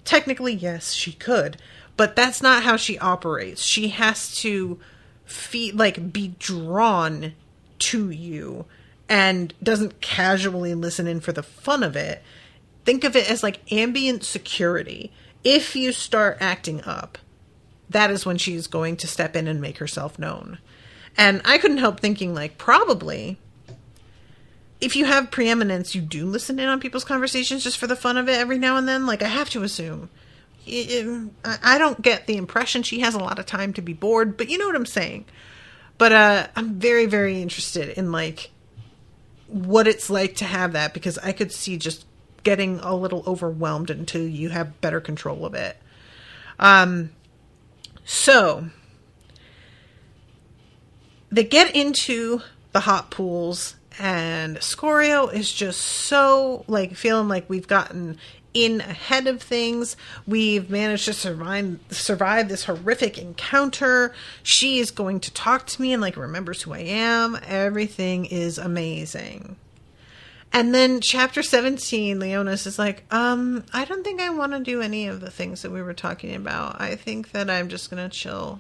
Technically, yes, she could, but that's not how she operates. She has to be drawn to you and doesn't casually listen in for the fun of it. Think of it as, like, ambient security. If you start acting up, that is when she's going to step in and make herself known. And I couldn't help thinking, like, probably, if you have preeminence, you do listen in on people's conversations just for the fun of it every now and then. Like, I have to assume. I don't get the impression she has a lot of time to be bored, but you know what I'm saying. But I'm very, very interested in, like, what it's like to have that, because I could see just getting a little overwhelmed until you have better control of it. So, they get into the hot pools, and Scorio is just so, like, feeling like we've gotten in ahead of things. We've managed to survive this horrific encounter. She is going to talk to me and, like, remembers who I am. Everything is amazing. And then chapter 17, Leonis is like, I don't think I want to do any of the things that we were talking about. I think that I'm just going to chill.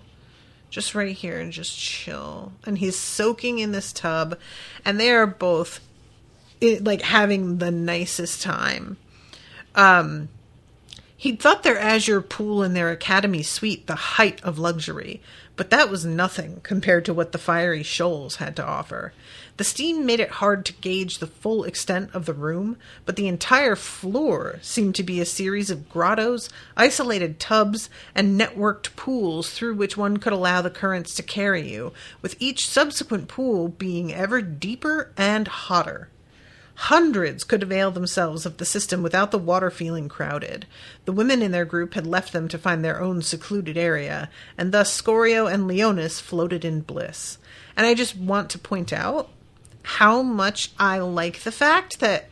Just right here and just chill. And he's soaking in this tub. And they are both, like, having the nicest time. He'd thought their azure pool in their academy suite the height of luxury. But that was nothing compared to what the fiery shoals had to offer. The steam made it hard to gauge the full extent of the room, but the entire floor seemed to be a series of grottos, isolated tubs, and networked pools through which one could allow the currents to carry you, with each subsequent pool being ever deeper and hotter. Hundreds could avail themselves of the system without the water feeling crowded. The women in their group had left them to find their own secluded area, and thus Scorio and Leonis floated in bliss. And I just want to point out how much I like the fact that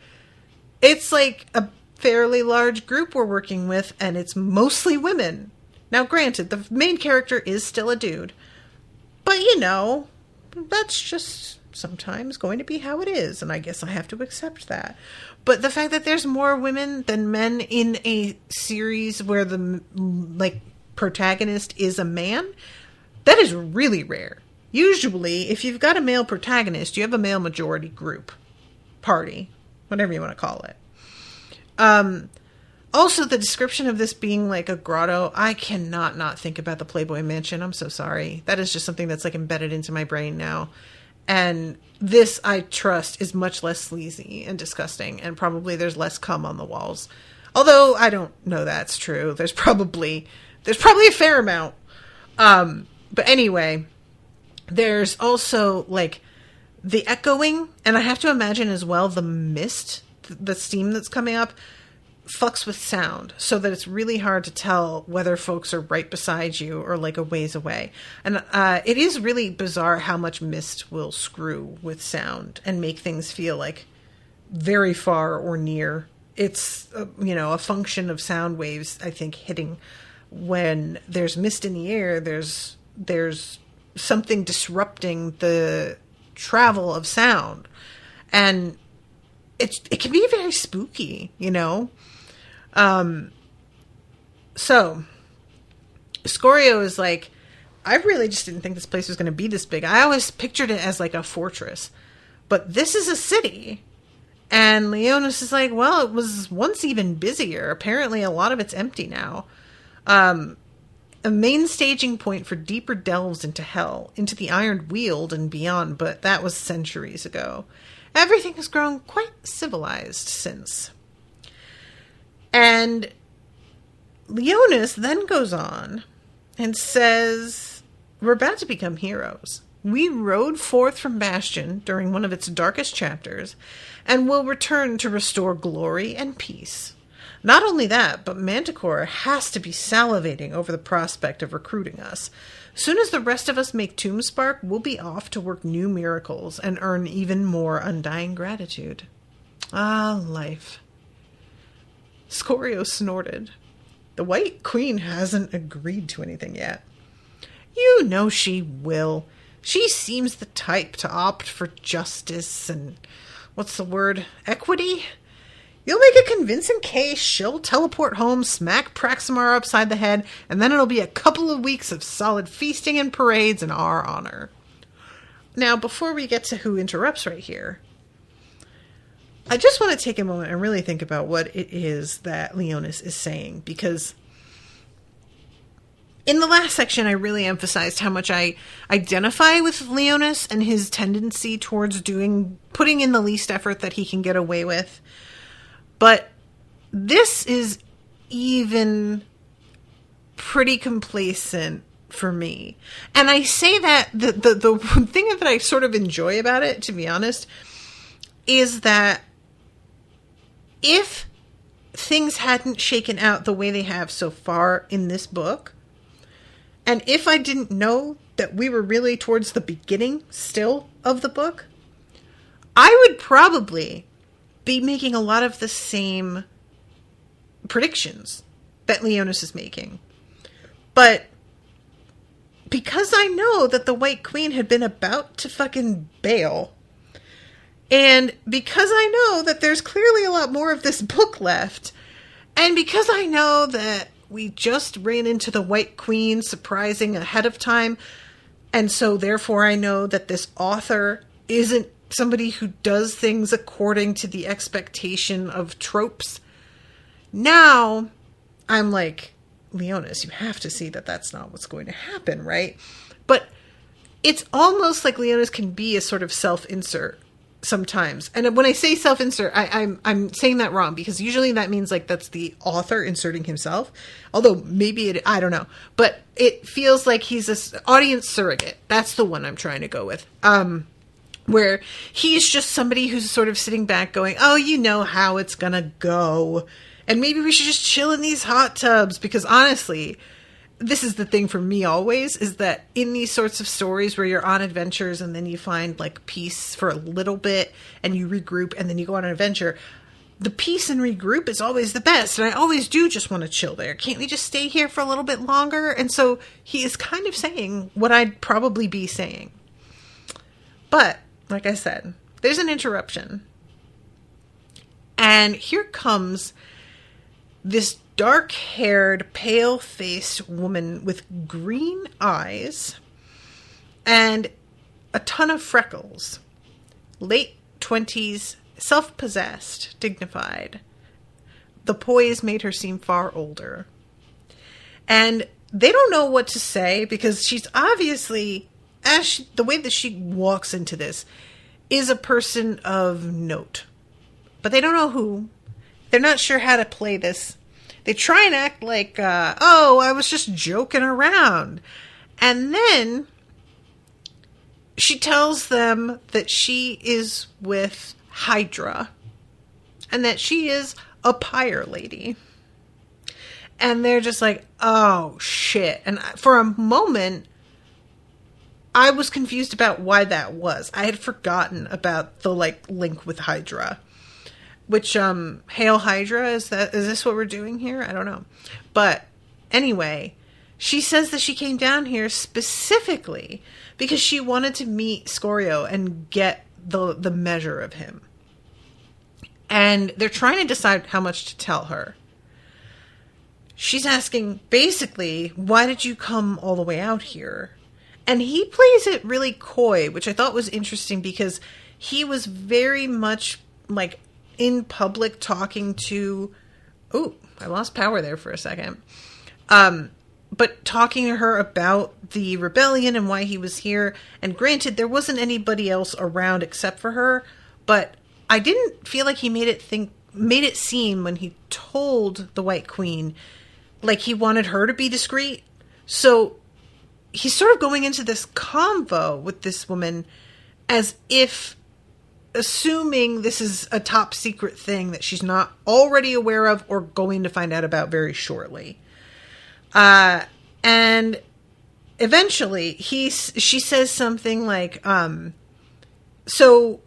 it's like a fairly large group we're working with, and it's mostly women. Now, granted, the main character is still a dude, but, you know, that's just sometimes going to be how it is, and I guess I have to accept that. But the fact that there's more women than men in a series where the, like, protagonist is a man, that is really rare. Usually, if you've got a male protagonist, you have a male majority group, party, whatever you want to call it. Also, the description of this being like a grotto, I cannot not think about the Playboy Mansion. I'm so sorry. That is just something that's, like, embedded into my brain now. And this, I trust, is much less sleazy and disgusting, and probably there's less cum on the walls. Although I don't know that's true. There's probably a fair amount. But anyway, there's also like the echoing, and I have to imagine as well the mist, the steam that's coming up, fucks with sound, so that it's really hard to tell whether folks are right beside you or like a ways away. And it is really bizarre how much mist will screw with sound and make things feel like very far or near. It's a function of sound waves, I think, hitting. When there's mist in the air, there's something disrupting the travel of sound, and it can be very spooky, So Scorio is like, I really just didn't think this place was going to be this big. I always pictured it as like a fortress, but this is a city. And Leonis is like, well, it was once even busier. Apparently a lot of it's empty now. A main staging point for deeper delves into hell, into the Iron Weald and beyond, but that was centuries ago. Everything has grown quite civilized since. And Leonis then goes on and says, we're about to become heroes. We rode forth from Bastion during one of its darkest chapters, and will return to restore glory and peace. Not only that, but Manticore has to be salivating over the prospect of recruiting us. Soon as the rest of us make Tombspark, we'll be off to work new miracles and earn even more undying gratitude. Ah, life. Scorio snorted. The White Queen hasn't agreed to anything yet. You know she will. She seems the type to opt for justice and, equity? You'll make a convincing case, she'll teleport home, smack Praximar upside the head, and then it'll be a couple of weeks of solid feasting and parades in our honor. Now, before we get to who interrupts right here, I just want to take a moment and really think about what it is that Leonis is saying, because in the last section, I really emphasized how much I identify with Leonis and his tendency towards putting in the least effort that he can get away with. But this is even pretty complacent for me. And I say that the thing that I sort of enjoy about it, to be honest, is that if things hadn't shaken out the way they have so far in this book, and if I didn't know that we were really towards the beginning still of the book, I would probably be making a lot of the same predictions that Leonis is making. But because I know that the White Queen had been about to fucking bail, and because I know that there's clearly a lot more of this book left, and because I know that we just ran into the White Queen surprising ahead of time, and so therefore I know that this author isn't somebody who does things according to the expectation of tropes. Now, I'm like, Leonis, you have to see that that's not what's going to happen, right? But it's almost like Leonis can be a sort of self-insert sometimes. And when I say self-insert, I'm saying that wrong, because usually that means like that's the author inserting himself. Although maybe I don't know. But it feels like he's an audience surrogate. That's the one I'm trying to go with. Where he's just somebody who's sort of sitting back going, oh, you know how it's gonna go. And maybe we should just chill in these hot tubs. Because honestly, this is the thing for me always, is that in these sorts of stories where you're on adventures and then you find like peace for a little bit and you regroup and then you go on an adventure, the peace and regroup is always the best. And I always do just want to chill there. Can't we just stay here for a little bit longer? And so he is kind of saying what I'd probably be saying. But like I said, there's an interruption. And here comes this dark-haired, pale-faced woman with green eyes and a ton of freckles. Late 20s, self-possessed, dignified. The poise made her seem far older. And they don't know what to say because she's obviously the way that she walks into this is a person of note. But they don't know who. They're not sure how to play this. They try and act like, oh, I was just joking around. And then she tells them that she is with Hydra. And that she is a pyre lady. And they're just like, oh, shit. And for a moment, I was confused about why that was. I had forgotten about the, link with Hydra. Which, Hail Hydra, is this what we're doing here? I don't know. But, anyway, she says that she came down here specifically because she wanted to meet Scorio and get the measure of him. And they're trying to decide how much to tell her. She's asking, basically, why did you come all the way out here? And he plays it really coy, which I thought was interesting because he was very much, in public talking to... Oh, I lost power there for a second. But talking to her about the rebellion and why he was here. And granted, there wasn't anybody else around except for her. But I didn't feel like he made it seem when he told the White Queen like he wanted her to be discreet. So he's sort of going into this convo with this woman as if assuming this is a top secret thing that she's not already aware of or going to find out about very shortly. And eventually she says something like, so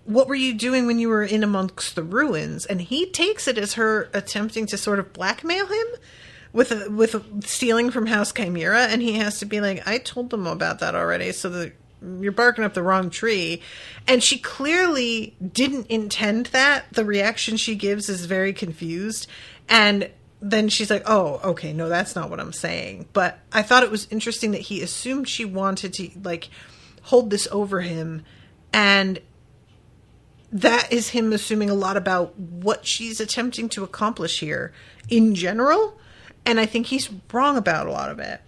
what were you doing when you were in amongst the ruins? And he takes it as her attempting to sort of blackmail him with stealing from House Chimera. And he has to be like, I told them about that already. So that you're barking up the wrong tree. And she clearly didn't intend that. The reaction she gives is very confused. And then she's like, oh, okay, no, that's not what I'm saying. But I thought it was interesting that he assumed she wanted to, hold this over him. And that is him assuming a lot about what she's attempting to accomplish here in general. And I think he's wrong about a lot of it.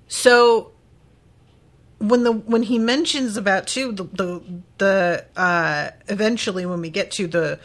So when he mentions about too the eventually when we get to the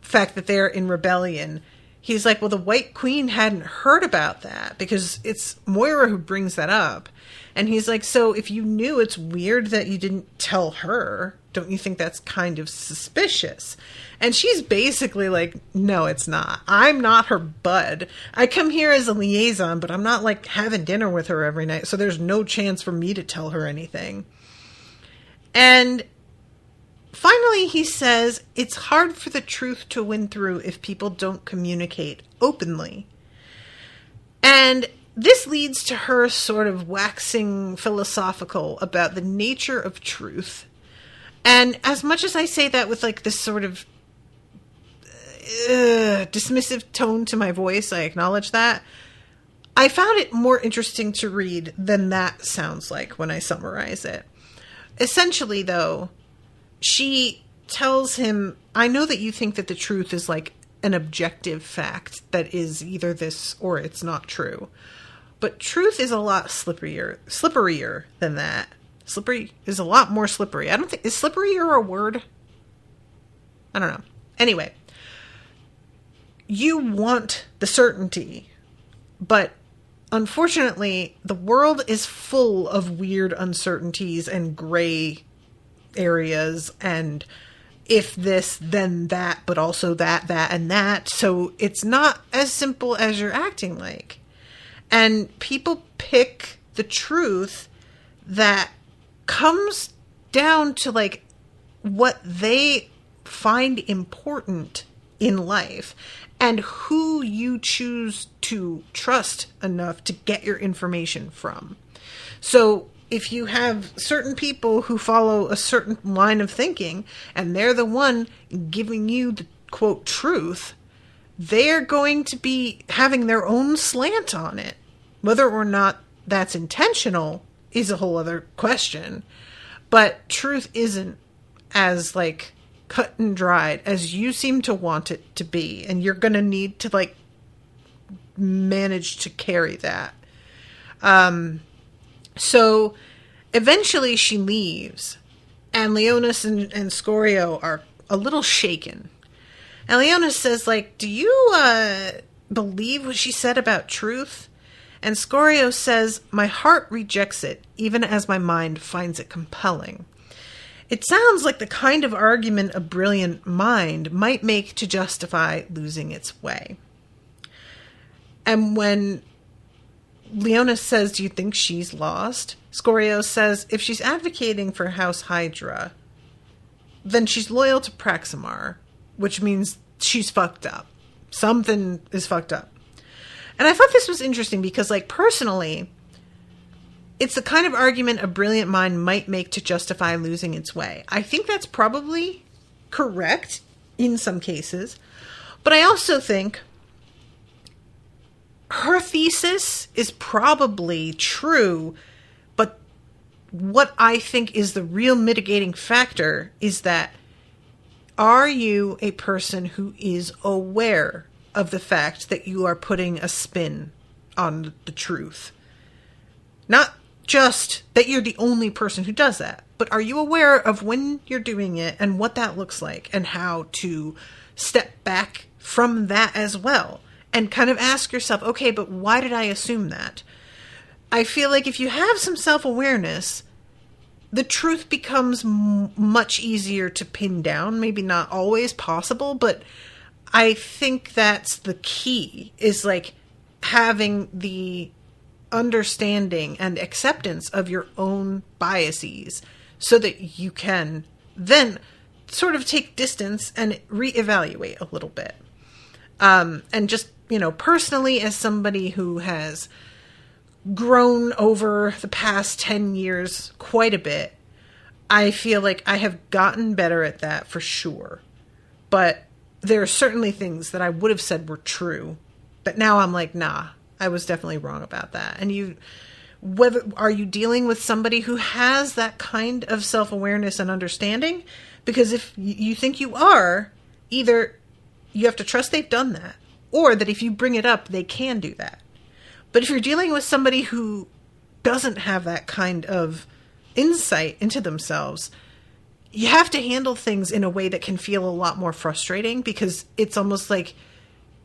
fact that they're in rebellion, he's like, well, the White Queen hadn't heard about that because it's Moira who brings that up. And he's like, so if you knew, it's weird that you didn't tell her. Don't you think that's kind of suspicious? And she's basically like, no, it's not. I'm not her bud. I come here as a liaison, but I'm not having dinner with her every night. So there's no chance for me to tell her anything. And finally, he says, it's hard for the truth to win through if people don't communicate openly. And this leads to her sort of waxing philosophical about the nature of truth. And as much as I say that with this sort of dismissive tone to my voice, I acknowledge that. I found it more interesting to read than that sounds like when I summarize it. Essentially, though, she tells him, I know that you think that the truth is an objective fact that is either this or it's not true. But truth is a lot slipperier than that. Slippery is a lot more slippery. I don't think... Is slipperier a word? I don't know. Anyway. You want the certainty. But unfortunately, the world is full of weird uncertainties and gray areas. And if this, then that, but also that, and that. So it's not as simple as you're acting like. And people pick the truth that comes down to what they find important in life and who you choose to trust enough to get your information from. So if you have certain people who follow a certain line of thinking and they're the one giving you the quote truth, they're going to be having their own slant on it. Whether or not that's intentional is a whole other question. But truth isn't as cut and dried as you seem to want it to be. And you're going to need to manage to carry that. So eventually she leaves, and Leonis and Scorio are a little shaken. And Leonis says, like, do you believe what she said about truth? And Scorio says, my heart rejects it, even as my mind finds it compelling. It sounds like the kind of argument a brilliant mind might make to justify losing its way. And when Leonis says, do you think she's lost? Scorio says, if she's advocating for House Hydra, then she's loyal to Praximar, which means she's fucked up. Something is fucked up. And I thought this was interesting because, like, personally, it's the kind of argument a brilliant mind might make to justify losing its way. I think that's probably correct in some cases. But I also think her thesis is probably true. But what I think is the real mitigating factor is that, are you a person who is aware of the fact that you are putting a spin on the truth? Not just that you're the only person who does that, but are you aware of when you're doing it and what that looks like and how to step back from that as well and kind of ask yourself, okay, but why did I assume that? I feel like if you have some self-awareness, the truth becomes much easier to pin down. Maybe not always possible, but I think that's the key, is like having the understanding and acceptance of your own biases so that you can then sort of take distance and reevaluate a little bit. And just, you know, personally, as somebody who has grown over the past 10 years quite a bit, I feel like I have gotten better at that for sure. But there are certainly things that I would have said were true, but now I'm like, nah, I was definitely wrong about that. And are you dealing with somebody who has that kind of self-awareness and understanding? Because if you think you are, either you have to trust they've done that, or that if you bring it up, they can do that. But if you're dealing with somebody who doesn't have that kind of insight into themselves, you have to handle things in a way that can feel a lot more frustrating, because it's almost like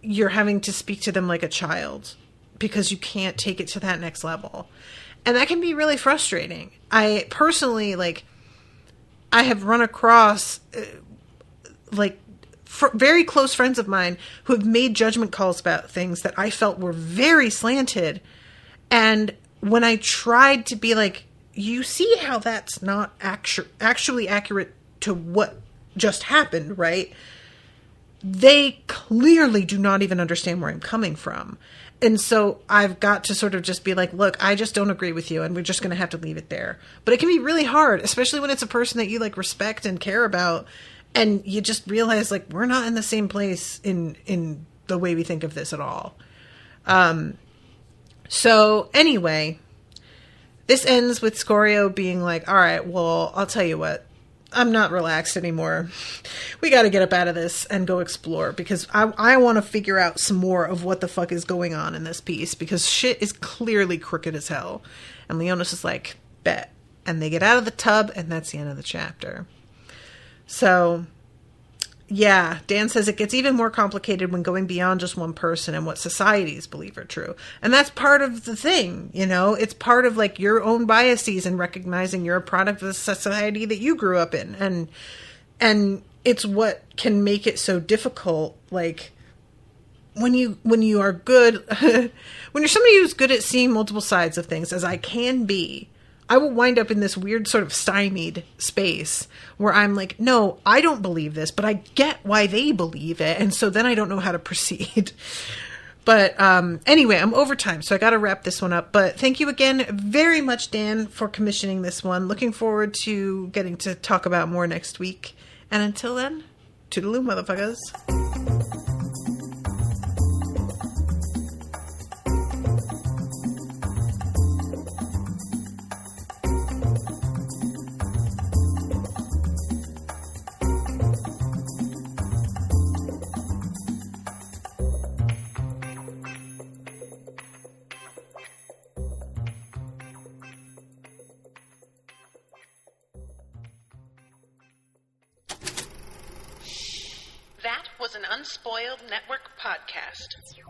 you're having to speak to them like a child because you can't take it to that next level. And that can be really frustrating. I personally, I have run across, very close friends of mine who have made judgment calls about things that I felt were very slanted. And when I tried to be like, you see how that's not actually accurate to what just happened, right? They clearly do not even understand where I'm coming from. And so I've got to sort of just be like, look, I just don't agree with you, and we're just going to have to leave it there. But it can be really hard, especially when it's a person that you respect and care about, and you just realize we're not in the same place in the way we think of this at all. So anyway, this ends with Scorio being like, all right, well, I'll tell you what, I'm not relaxed anymore. We got to get up out of this and go explore, because I want to figure out some more of what the fuck is going on in this piece, because shit is clearly crooked as hell. And Leonis is like, bet. And they get out of the tub, and that's the end of the chapter. So, yeah, Dan says it gets even more complicated when going beyond just one person and what societies believe are true. And that's part of the thing, it's part of your own biases and recognizing you're a product of the society that you grew up in. And it's what can make it so difficult. When you are good, when you're somebody who's good at seeing multiple sides of things, as I can be, I will wind up in this weird sort of stymied space where I'm like, no, I don't believe this, but I get why they believe it. And so then I don't know how to proceed. But anyway, I'm over time, so I got to wrap this one up. But thank you again very much, Dan, for commissioning this one. Looking forward to getting to talk about more next week. And until then, toodaloo, motherfuckers. was an Unspoiled Network podcast.